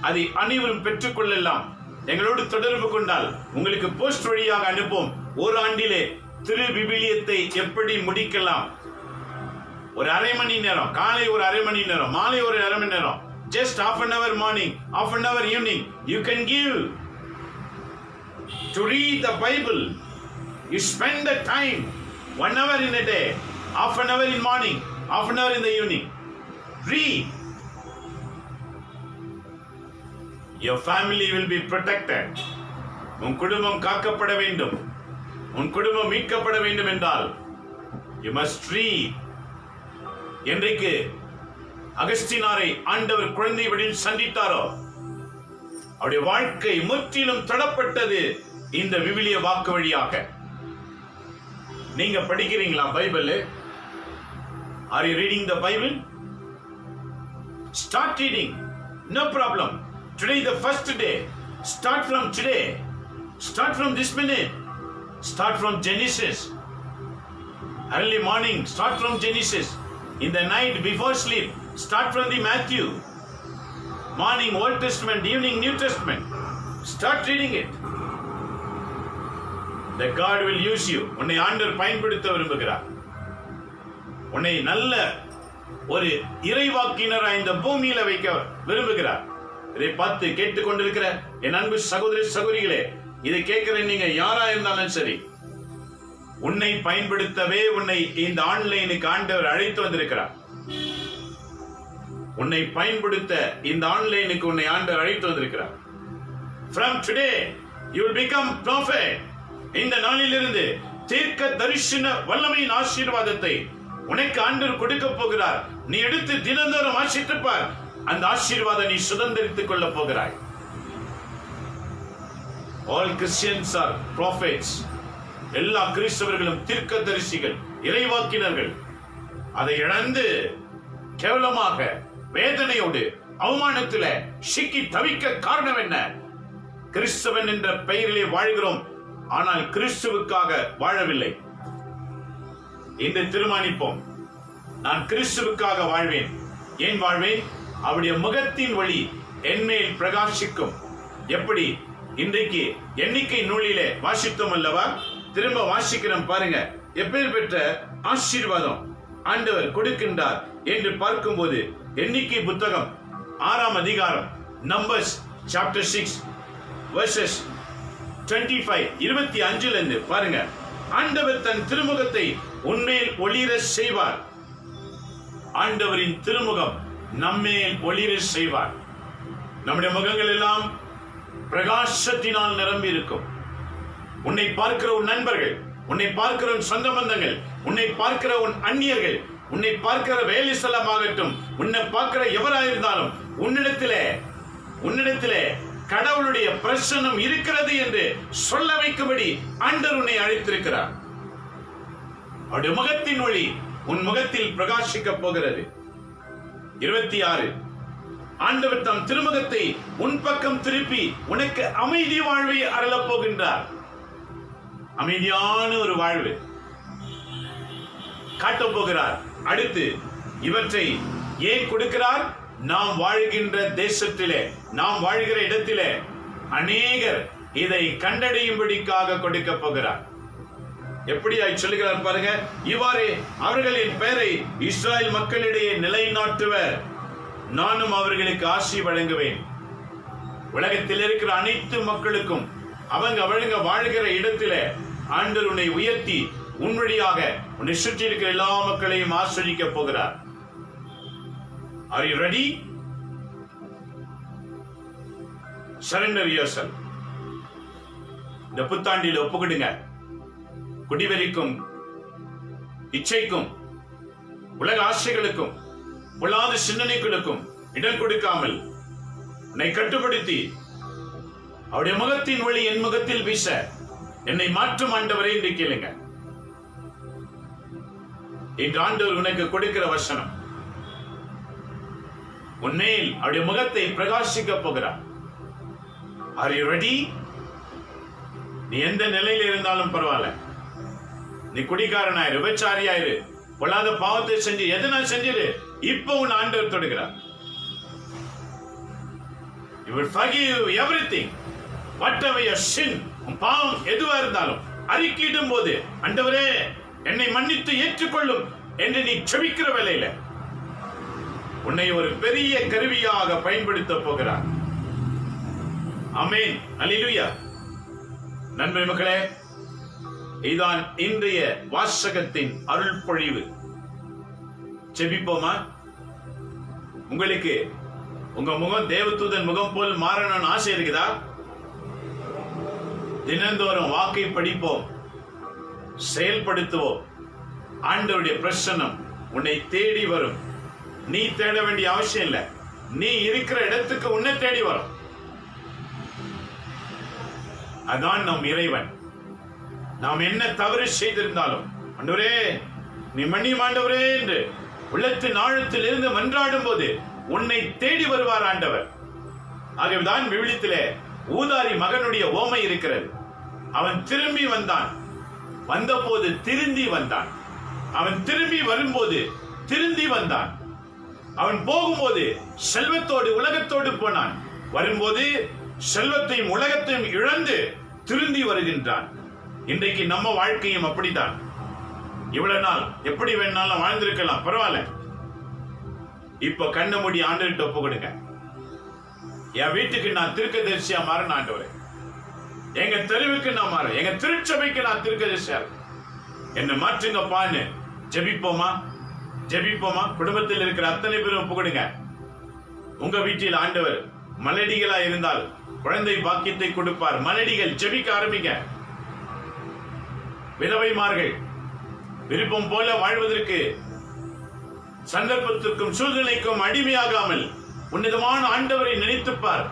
அதை அனைவரும் பெற்றுக்கொள்ளலாம். எங்களோடு தொடர்பு கொண்டால் உங்களுக்கு போஸ்ட் வழியாக அனுப்பும். ஒரு ஆண்டிலே திருவிவிலியத்தை எப்படி முடிக்கலாம். ஒரு அரை மணி நேரம், காலை ஒரு அரை மணி நேரம், மாலை ஒரு அரை மணி நேரம், just half an hour morning, half an hour evening, you can give to read the Bible You spend the time 1 hour in a day, half an hour in morning, half an hour in the evening. Read. Your family will be protected. உன் குடும்பம் காக்கப்பட வேண்டும், உன் குடும்பம் மீட்கப்பட வேண்டும் என்றால் you must read. என்றைக்கு அகஸ்தீனாரை ஆண்டவர் குழந்தை வடிவில் சந்தித்தாரோ அவருடைய வாழ்க்கை முற்றிலும் தடப்பட்டது இந்த விவிலிய வாக்கு வழியாக. நீங்க படிக்கிறீங்களா Bible? Are you reading the Bible? Start reading. No problem. Today the first day. Start from today. Start from this minute. Start from Genesis. Early morning, start from Genesis. In the night before sleep, start from the Matthew. Morning Old Testament, evening New Testament. Start reading it. That God will use you. உன்னை ஆண்டவர் பயன்படுத்த விரும்புகிறார். உன்னை நல்ல ஒரு இறைவாக்கினராய் இந்த பூமியில வைக்க விரும்புகிறார். இதை பார்த்து கேட்டுக்கொண்டிருக்கிற என் அன்பு சகோதரி சகோதரிகளே, இதை கேட்கிற நீங்க யாரா இருந்தாலும் சரி, உன்னை பயன்படுத்தவே உன்னை இந்த ஆன்லைனுக்கு ஆண்டவர் அழைத்து வந்திருக்கிறார். உன்னை பயன்படுத்த இந்த ஆன்லைனுக்கு உன்னை ஆண்டவர் அழைத்து வந்திருக்கிறார். From today you will become prophet. இந்த நாளிலிருந்து தீர்க்க தரிசன வல்லமையின் ஆசீர்வாதத்தை உனக்கு ஆண்டவர் கொடுக்க போகிறார். நீ எடுத்து தினந்தோறும் வாசித்துப் பார். அந்த ஆசீர்வாதம் நீ சுதந்திரித்துக் கொள்ள போகிறாய். All Christians are prophets. எல்லா கிறிஸ்தவர்களும் தீர்க்கதரிசிகள், இறைவாக்கினர்கள். அதை இழந்து கேவலமாக வேதனையோடு அவமானத்தில் சிக்கி தவிக்க காரணம் என்ன? கிறிஸ்தவன் என்ற பெயரிலே வாழ்கிறோம், ஆனால் கிறிஸ்துவுக்காக வாழவில்லை. இன்று தீர்மானிப்போம், நான் கிறிஸ்துவுக்காக வாழ்வேன். ஏன் வாழ்வேன்? அவருடைய முகத்தின் ஒளி என்மேல் பிரகாசிக்கும். எப்படி? இன்றைக்கு எண்ணிக்கை நூலிலே வாசித்தோம் அல்லவா? திரும்ப வாசிக்கிறோம் பாருங்க. எப்பேர் பெற்ற ஆசீர்வாதம் ஆண்டவர் கொடுக்கின்றார் என்று பார்க்கும்போது எண்ணிக்கை புத்தகம் 6ஆம் அதிகாரம் நம்பர்ஸ் சாப்டர் 6 வெர்சஸ் 25 25 இருந்து பாருங்க. ஆண்டவர் தன் திருமுகத்தை உன்மேல் ஒளிர செய்வார். ஆண்டவரின் திருமுகம் நம்மேல் ஒளிர செய்வார். நம்முடைய முகங்கள் எல்லாம் பிரகாசத்தினால் நிரம்பி இருக்கும். உன்னை பார்க்கிற உன் நண்பர்கள், உன்னை பார்க்கிற உன் சொந்த பந்தங்கள், உன்னை பார்க்கிற உன் அந்நியர்கள், உன்னை பார்க்கிற வேலை ஸ்தலமாகட்டும், உன்னை பார்க்கிற எவராயிருந்தாலும் உன்னிடத்திலே கடவுளுடைய பிரசன்னம் இருக்கிறது என்று சொல்ல வைக்கும்படி ஆண்டவர் உன்னை அழைத்திருக்கிறார். அவருடைய முகத்தின் ஒளி உன் முகத்தில் பிரகாசிக்க போகிறது. 26 ஆண்டவர் தம் திருமுகத்தை உன் பக்கம் திருப்பி உனக்கு அமைதி வாழ்வை அருளப் போகின்றார். அமைதியான ஒரு வாழ்வு காட்டப் போகிறார். அடுத்து இவற்றை ஏன் கொடுக்கிறார்? நாம் வாழ்கின்ற தேசத்திலே, நாம் வாழ்கிற இடத்திலே அநேகர் இதை கண்டடையும்படிக்காக கொடுக்க போகிறார். எப்படி சொல்லுகிறார் பாருங்க. இவ்வாறே அவர்களின் பெயரை இஸ்ராயல் மக்களிடையே நிலைநாட்டுவர். நானும் அவர்களுக்கு ஆசி வழங்குவேன். உலகத்தில் இருக்கிற அனைத்து மக்களுக்கும் அவங்க வாழ்கிற இடத்திலே ஆண்டவர் உன்னை உயர்த்தி உன் வழியாக உன்னை சுற்றி இருக்கிற எல்லா மக்களையும் ஆஸ்வதிக்க போகிறார். Are you ready? Surrender yourself. இந்த புத்தாண்டில் ஒப்புக்கொடுங்க. குடிவெறிக்கும், இச்சைக்கும், உலக ஆசைகளுக்கும், பொல்லாத சிந்தனைகளுக்கும் இடம் கொடுக்காமல் என்னை கட்டுப்படுத்தி அவருடைய முகத்தின் ஒளி என் முகத்தில் வீச என்னை மாற்றும் ஆண்டவரை என்று கேளுங்க. இன்று ஆண்டவர் உனக்கு கொடுக்கிற வசனம், உன்மேல் அவருடைய முகத்தை பிரகாசிக்க போகிறார். Are you ready? நீ எந்த நிலையில இருந்தாலும் பரவாயில்ல. நீ குடிகாரனாயிரு, விபச்சாரியாயிரு, பொல்லாத பாவத்தை செஞ்சு எதனால் செஞ்சிரு, இப்போ உன் ஆண்டவர் தொடுகிறார். He will forgive everything. Whatever your sin, உன் பாவம் எதுவா இருந்தாலும் அறிக்கையிடும் போது ஆண்டவரே என்னை மன்னித்து ஏற்றுக்கொள்ளும் என்று நீ செபிக்கிற வேளையில உன்னை ஒரு பெரிய கருவியாக பயன்படுத்த போகிறார். ஆமென், அல்லேலூயா. நண்பர்களே, இதான் இன்றைய வாசகத்தின் அருள் பொழிவு. ஜெபிப்போமா? உங்களுக்கு உங்க முகம் தேவதூதன் முகம் போல் மாறணும்னு ஆசை இருக்குதா? தினந்தோறும் வாக்கை படிப்போம், செயல்படுத்துவோம். ஆண்டவருடைய பிரசன்னம் உன்னை தேடி வரும். நீ தேட வேண்டிய அவசியம் இல்லை. நீ இருக்கிற இடத்துக்கு உன்னை தேடி வரும். அதான் நம் இறைவன். நாம் என்ன தவறு செய்திருந்தாலும் ஆண்டவரே நீ மன்னியும் ஆண்டவரே என்று உள்ளத்தின் ஆழத்தில் இருந்து மன்றாடும் போது உன்னை தேடி வருவார் ஆண்டவர். ஆகவேதான் விவிலியத்திலே ஊதாரி மகனுடைய ஓமை இருக்கிறது. அவன் திரும்பி வந்தான், வந்தபோது திருந்தி வந்தான். அவன் திரும்பி வரும்போது திருந்தி வந்தான். அவன் போகும்போது செல்வத்தோடு உலகத்தோடு போனான். வரும்போது செல்வத்தையும் உலகத்தையும் இழந்து திருந்தி வருகின்றான். இன்றைக்கு நம்ம வாழ்க்கையும் அப்படித்தான். இவ்வளவு நாள் எப்படி வேணாலும் வாழ்ந்திருக்கலாம், பரவாயில்ல. இப்ப கண்ண மூடி ஆண்டவர்கிட்ட ஒப்பு கொடுங்க. என் வீட்டுக்கு நான் தீர்க்கதரிசியா மாறேன் ஆண்டவரே. எங்க தெருவுக்கு நான் மாறேன், எங்க திருச்சபைக்கு நான் தீர்க்கதரிசியா என்ன மாற்றுங்கப்பான்னு ஜெபிப்போமா? ஜெபிப்போமா? குடும்பத்தில் இருக்கிற அத்தனை பேரும் ஒப்பு கொடுங்க. உங்க வீட்டில் ஆண்டவர் மலடிகளா இருந்தால் குழந்தை பாக்கியத்தை கொடுப்பார். மலடிகள் ஜெபிக்க ஆரம்பிங்க. விதவைமார்கள் விருப்பம் போல வாழ்வதற்கு சந்தர்ப்பத்திற்கும் சூழ்நிலைக்கும் அடிமையாகாமல் உன்னதமான ஆண்டவரை நினைத்துப்பார்.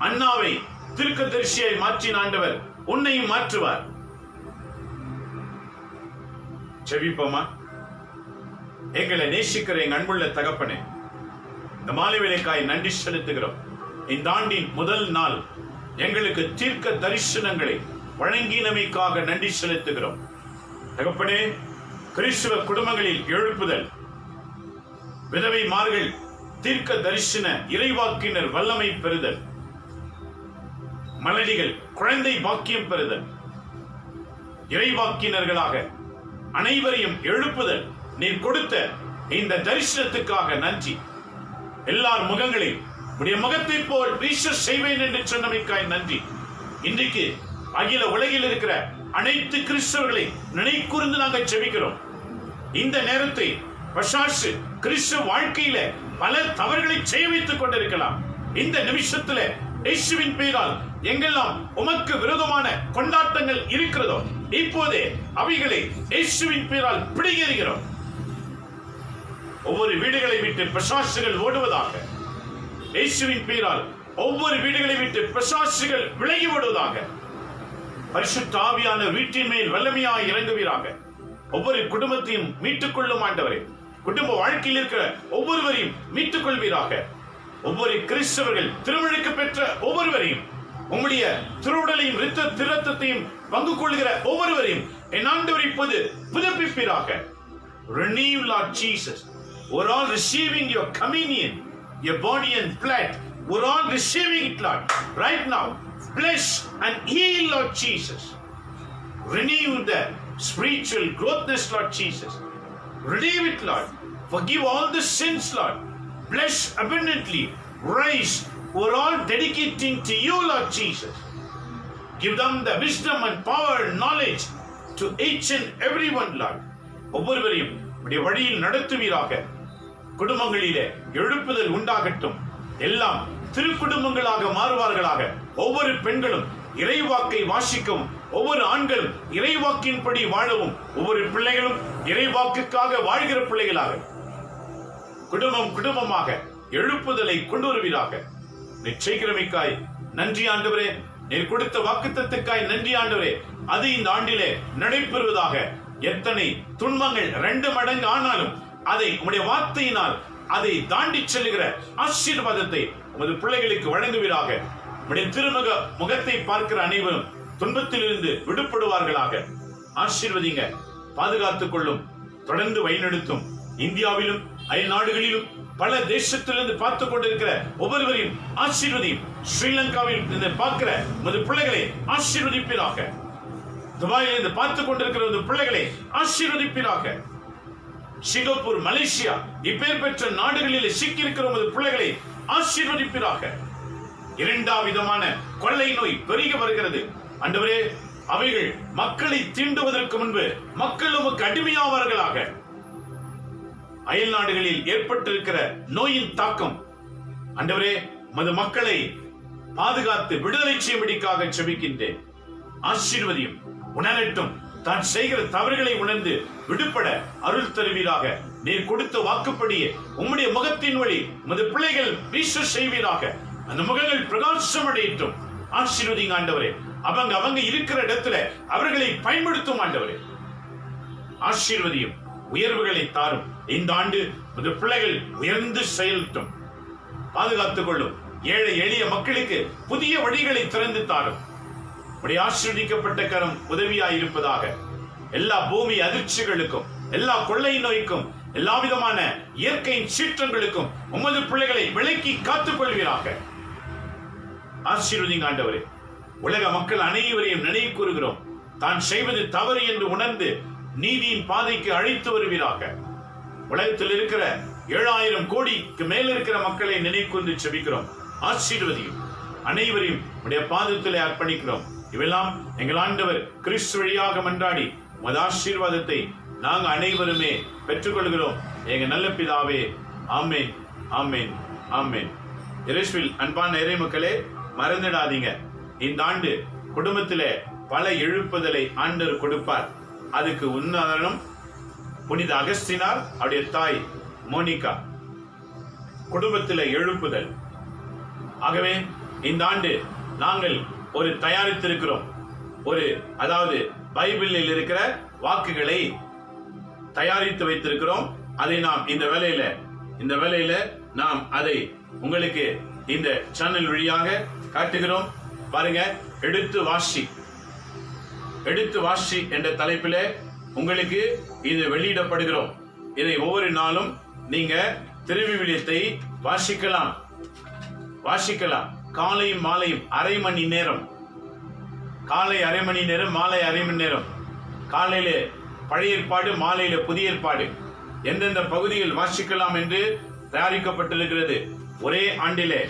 அண்ணாவை தீர்க்கதரிசியை மாற்றின ஆண்டவர் உன்னையும் மாற்றுவார். ஜெபிப்போமா? எங்களை நேசிக்கிற எங்க அன்புள்ள தகப்பனே, இந்த மாலை வேளைக்காய் நன்றி செலுத்துகிறோம். இந்த ஆண்டின் முதல் நாள் எங்களுக்கு தீர்க்க தரிசனங்களை வழங்கினமைக்காக நன்றி செலுத்துகிறோம். தகப்பனே, கிறிஸ்துவ குடும்பங்களில் எழுப்புதல், விதவைமார்கள் தீர்க்க தரிசன இறைவாக்கினர் வல்லமை பெறுதல், மலடிகள் குழந்தை பாக்கியம் பெறுதல், இறைவாக்கினர்களாக அனைவரையும் எழுப்புதல் நீர் கொடுத்த இந்த தரிசனத்துக்காக நன்றி. எல்லார் முகங்களில் உடைய முகத்தை போல் வீச செய்வேன் என்று சொன்னமைக்காய் நன்றி. இன்றைக்கு அகில உலகில் இருக்கிற அனைத்து கிறிஸ்தவர்களை நினைக்கூர்ந்து நாங்கள் ஜெபிக்கிறோம். இந்த நேரத்தை பசாசு கிறிஸ்துவ வாழ்க்கையில பல தவறுகளை செய்ய வைத்துக் கொண்டிருக்கலாம். இந்த நிமிஷத்துல இயேசுவின் பெயரால் எங்கெல்லாம் உமக்கு விரோதமான கொண்டாட்டங்கள் இருக்கிறதோ இப்போதே அவைகளை இயேசுவின் பெயரால் பிடிக்கிறோம். ஒவ்வொரு வீடுகளை விட்டு பிசாசுகள் ஓடுவதாக. இயேசுவின் பெயரால் ஒவ்வொரு வீடுகளை விட்டு பிசாசுகள் விலகி ஓடுவதாக. பரிசுத்த ஆவியான வீட்டின் மேல் வல்லமையாய் இறங்குவீராக. ஒவ்வொரு குடும்பத்தையும் மீட்டுக் கொள்ளும் ஆண்டவரே. குடும்ப வாழ்க்கையில் இருக்கிற ஒவ்வொருவரையும் மீட்டுக் கொள்வீராக. ஒவ்வொரு கிறிஸ்தவர்கள் திருமழுக்கு பெற்ற ஒவ்வொருவரையும் உம்முடைய திருவுடலையும் இரத்தத்தையும் பங்கு கொள்கிற ஒவ்வொருவரையும் என் ஆண்டவர் இப்போது புதுப்பிப்பீராக. Renew Lord Jesus. We're all receiving your communion, your body and blood. We're all receiving it, Lord, right now. Bless and heal, Lord Jesus. Renew the spiritual growthness, Lord Jesus. Renew it, Lord. Forgive all the sins, Lord. Bless abundantly. Rise. We're all dedicating to you, Lord Jesus. Give them the wisdom and power and knowledge to each and every one, Lord. ஒவ்வொருவரையும் உடைய வழியில் நடத்துவீராக. குடும்பங்களிலே எழுப்புதல் உண்டாகட்டும். எல்லாம் திருக்குடும்பங்களாக மாறுவார்களாக. ஒவ்வொரு பெண்களும் இறைவாக்கை வாசிக்கவும், ஒவ்வொரு ஆண்களும் இறைவாக்கின்படி வாழவும், ஒவ்வொரு பிள்ளைகளும் இறைவாக்குக்காக வாழ்கிற பிள்ளைகளாக குடும்பம் குடும்பமாக எழுப்புதலை கொண்டு வருவீராக. நிச்சயிக்கிறமைக்காய் நன்றி ஆண்டவரே. நீர் கொடுத்த வாக்குத்தத்தத்துக்காய் நன்றி ஆண்டவரே. அது இந்த ஆண்டிலே நடைபெறுவதாக. எத்தனை துன்பங்கள் 2 மடங்கு ஆனாலும் அதை உம்முடைய வார்த்தையினால் அதை தாண்டி செல்லுகிற ஆசீர்வாதத்தை உமது பிள்ளைகளுக்கு வழங்குவீராக. உம்முடைய திருமுக முகத்தை பார்க்கிற அனைவரும் துன்பத்திலிருந்து விடுபடுவார்களாக. ஆசீர்வதிங்க, பாதுகாத்துக் கொள்ளும், தொடர்ந்து வழிநடத்தும். இந்தியாவிலும் அயல் நாடுகளிலும் பல தேசத்திலிருந்து பார்த்துக் கொண்டிருக்கிற ஒவ்வொருவரையும் ஆசீர்வதியும். ஸ்ரீலங்காவில் இருந்து பார்க்கிற உமது பிள்ளைகளை ஆசீர்வதிப்பீராக. துபாயில் இருந்து பார்த்துக் கொண்டிருக்கிற பிள்ளைகளை ஆசீர்வதிப்பீராக. சிங்கப்பூர், மலேசியா இப்பேர் பெற்ற நாடுகளில் சிக்கியிருக்கிற உமது பிள்ளைகளை ஆசீர்வதிப்பீராக. 2ஆம் விதமான கொள்ளை நோய் பெருகி வருகிறது. ஆண்டவரே, அவைகள் மக்களை தீண்டுவதற்கு முன்பு மக்கள் உமக்கு அடிமையாவார்களாக. அயல் நாடுகளில் ஏற்பட்டிருக்கிற நோயின் தாக்கம் ஆண்டவரே மது மக்களை பாதுகாத்து விடுதலை செய்யும்படிக்காக செபிக்கின்றேன். ஆசீர்வதியும். உணரட்டும். தான் செய்கிற தவறுகளை உணர்ந்து விடுபட அருள் தருவீராக. நீர் கொடுத்த வாக்குப்படியே உம்முடைய முகத்தின் வழி உமது பிள்ளைகள் வீச செய்வீராக. அந்த முகங்கள் பிரகாசம் அடையட்டும். ஆசீர்வதிங்க ஆண்டவரே. அவங்க இருக்கிற இடத்துல அவர்களை பயன்படுத்தும் ஆண்டவரே. ஆசீர்வதியும். உயர்வுகளை தாரும். இந்த ஆண்டு உமது பிள்ளைகள் உயர்ந்து செயல்பட்டும். பாதுகாத்துக் கொள்ளும். ஏழை எளிய மக்களுக்கு புதிய வழிகளை திறந்து தாரும். உடைய ஆசீர்வதிக்கப்பட்ட கரம் உதவியாயிருப்பதாக. எல்லா பூமி அதிர்ச்சிகளுக்கும், எல்லா கொள்ளை நோய்க்கும், எல்லா விதமான இயற்கையின் சீற்றங்களுக்கும் உமது பிள்ளைகளை விலக்கி காத்துக் கொள்வீராக. ஆசீர்வதிங்க ஆண்டவரே. உலக மக்கள் அனைவரையும் நினைவு கூறுகிறோம். தான் செய்வது தவறு என்று உணர்ந்து நீதியின் பாதைக்கு அழைத்து வருவீராக. உலகத்தில் இருக்கிற 7,000 கோடிக்கு மேல் இருக்கிற மக்களை நினைவு கூர்ந்து செபிக்கிறோம். ஆசீர்வதியும். அனைவரையும் உடைய பாதத்திலே அர்ப்பணிக்கிறோம். இவெல்லாம் எங்கள் ஆண்டவர் கிறிஸ்து வழியாக மன்றாடி உமது ஆசீர்வாதத்தை நாங்கள் அனைவருமே பெற்றுக்கொள்கிறோம். எங்க நல்ல பிதாவே. ஆமேன், ஆமேன், ஆமேன். இயேசுவில் அன்பான இறை மக்களே, மறந்துடாதீங்க, இந்த ஆண்டு குடும்பத்திலே பல எழுப்புதலை ஆண்டவர் கொடுப்பார். அதுக்கு உதாரணம் புனித அகஸ்தினார், அவருடைய தாய் மோனிகா. குடும்பத்திலே எழுப்புதல். ஆகவே இந்த ஆண்டு நாங்கள் ஒரு தயாரித்திருக்கிறோம். அதாவது பைபிளில் இருக்கிற வாக்குகளை தயாரித்து வைத்திருக்கிறோம். அதை நாம் இந்த வேளையில நாம் அதை உங்களுக்கு இந்த சேனல் வழியாக காட்டுகிறோம். பாருங்க, எடுத்து வாசி என்ற தலைப்பிலே உங்களுக்கு இது வெளியிடப்படுகிறோம். இதை ஒவ்வொரு நாளும் நீங்க திருவிவிலியத்தை வாசிக்கலாம். காலையும் மாலையும் அரை மணி நேரம். காலை அரை மணி நேரம், மாலை அரை மணி நேரம். காலையில பழைய ஏற்பாடு, மாலையில புதிய ஏற்பாடு. எந்தெந்த பகுதியில் வாசிக்கலாம் என்று தயாரிக்கப்பட்டிருக்கிறது. ஒரே ஆண்டிலே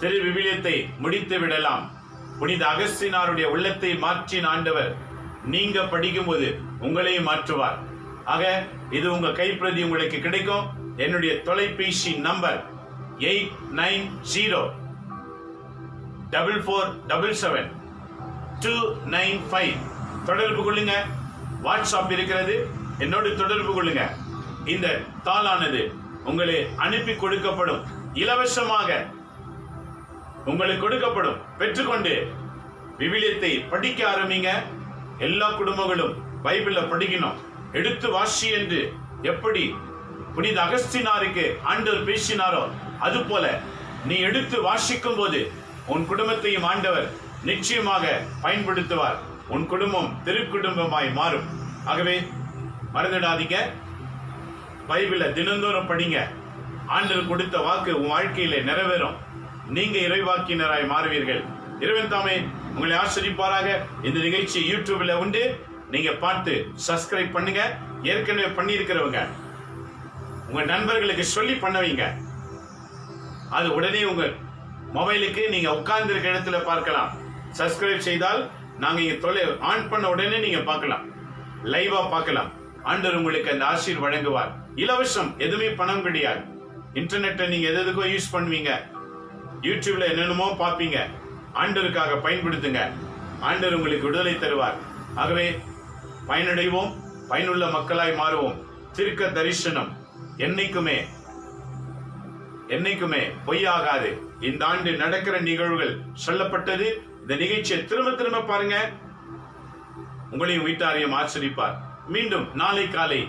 திரு விவிலியத்தை முடித்து விடலாம். புனித அகஸ்தினாருடைய உள்ளத்தை மாற்றின ஆண்டவர் நீங்க படிக்கும் போது உங்களையும் மாற்றுவார். ஆக இது உங்க கைப்பிரதி உங்களுக்கு கிடைக்கும். என்னுடைய தொலைபேசி நம்பர் 8904777295. தொடர்பு கொள்ளுங்க. வாட்ஸ்அப் இருக்கிறது, என்னோடு தொடர்பு கொள்ளுங்க. இந்த தாளானது உங்களை அனுப்பி கொடுக்கப்படும். இலவசமாக உங்களுக்கு கொடுக்கப்படும். பெற்றுக்கொண்டு விவிலியத்தை படிக்க ஆரம்பிங்க. எல்லா குடும்பங்களும் பைபிள படிக்கணும். எடுத்து வாசி என்று எப்படி புனித அகஸ்தினாருக்கு ஆண்டவர் பேசினாரோ அது போல நீ எடுத்து வாசிக்கும் போது உன் குடும்பத்தையும் ஆண்டவர் நிச்சயமாக பயன்படுத்துவார். உன் குடும்பம் திருக்குடும்பமாய் மாறும். ஆகவே மறந்துடாதீங்க, பைபிள தினந்தோறும் படிங்க. ஆண்டவர் கொடுத்த வாக்கு உன் வாழ்க்கையில நிறைவேறும். நீங்க இறைவாக்கினராய் மாறுவீர்கள். இறைவன் தாமே உங்களை ஆசிரிப்பாராக. இந்த நிகழ்ச்சி யூடியூப்ல உண்டு. நீங்க பார்த்து சப்ஸ்கிரைப் பண்ணுங்க. ஏற்கனவே பண்ணியிருக்கிறவங்க உங்க நண்பர்களுக்கு சொல்லி பண்ண வைங்க. அது உடனே உங்க மொபைலுக்கு நீங்க உட்கார்ந்து இருக்க இடத்துல பார்க்கலாம். சப்ஸ்கிரைப் செய்தால் நாங்க இங்க ஆன் பண்ண உடனே நீங்க பார்க்கலாம், லைவா பார்க்கலாம். ஆண்டவர் உங்களுக்கு அந்த ஆசீர் வழங்குவார். இலவசம், எதுவுமே பணம் கிடையாது. இன்டர்நெட்டை நீங்க எதுக்கோ யூஸ் பண்ணுவீங்க, யூடியூப்ல என்னென்னமோ பார்ப்பீங்க. ஆண்டவருக்காக பயன்படுத்துங்க. ஆண்டவர் உங்களுக்கு விடுதலை தருவார். ஆகவே பயனடைவோம், பயனுள்ள மக்களாய் மாறுவோம். தீர்க்க தரிசனம் என்னைக்குமே பொய்யாகாது. இந்த ஆண்டு நடக்கிற நிகழ்வுகள் சொல்லப்பட்டது. இந்த நிகழ்ச்சியை திரும்ப பாருங்க. உங்களையும் வீட்டாரையும் ஆச்சரிப்பார். மீண்டும் நாளை காலை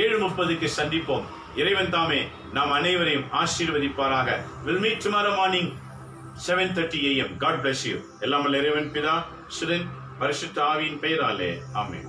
7:30 சந்திப்போம். இறைவன் தாமே நாம் அனைவரையும் ஆசீர்வதிப்பாராக. We'll meet tomorrow morning 7:30 AM. God bless you. எல்லாம் வல்ல இறைவன் பிதா, சுதன், பரிசுத்த ஆவியின் பெயராலே ஆமென்.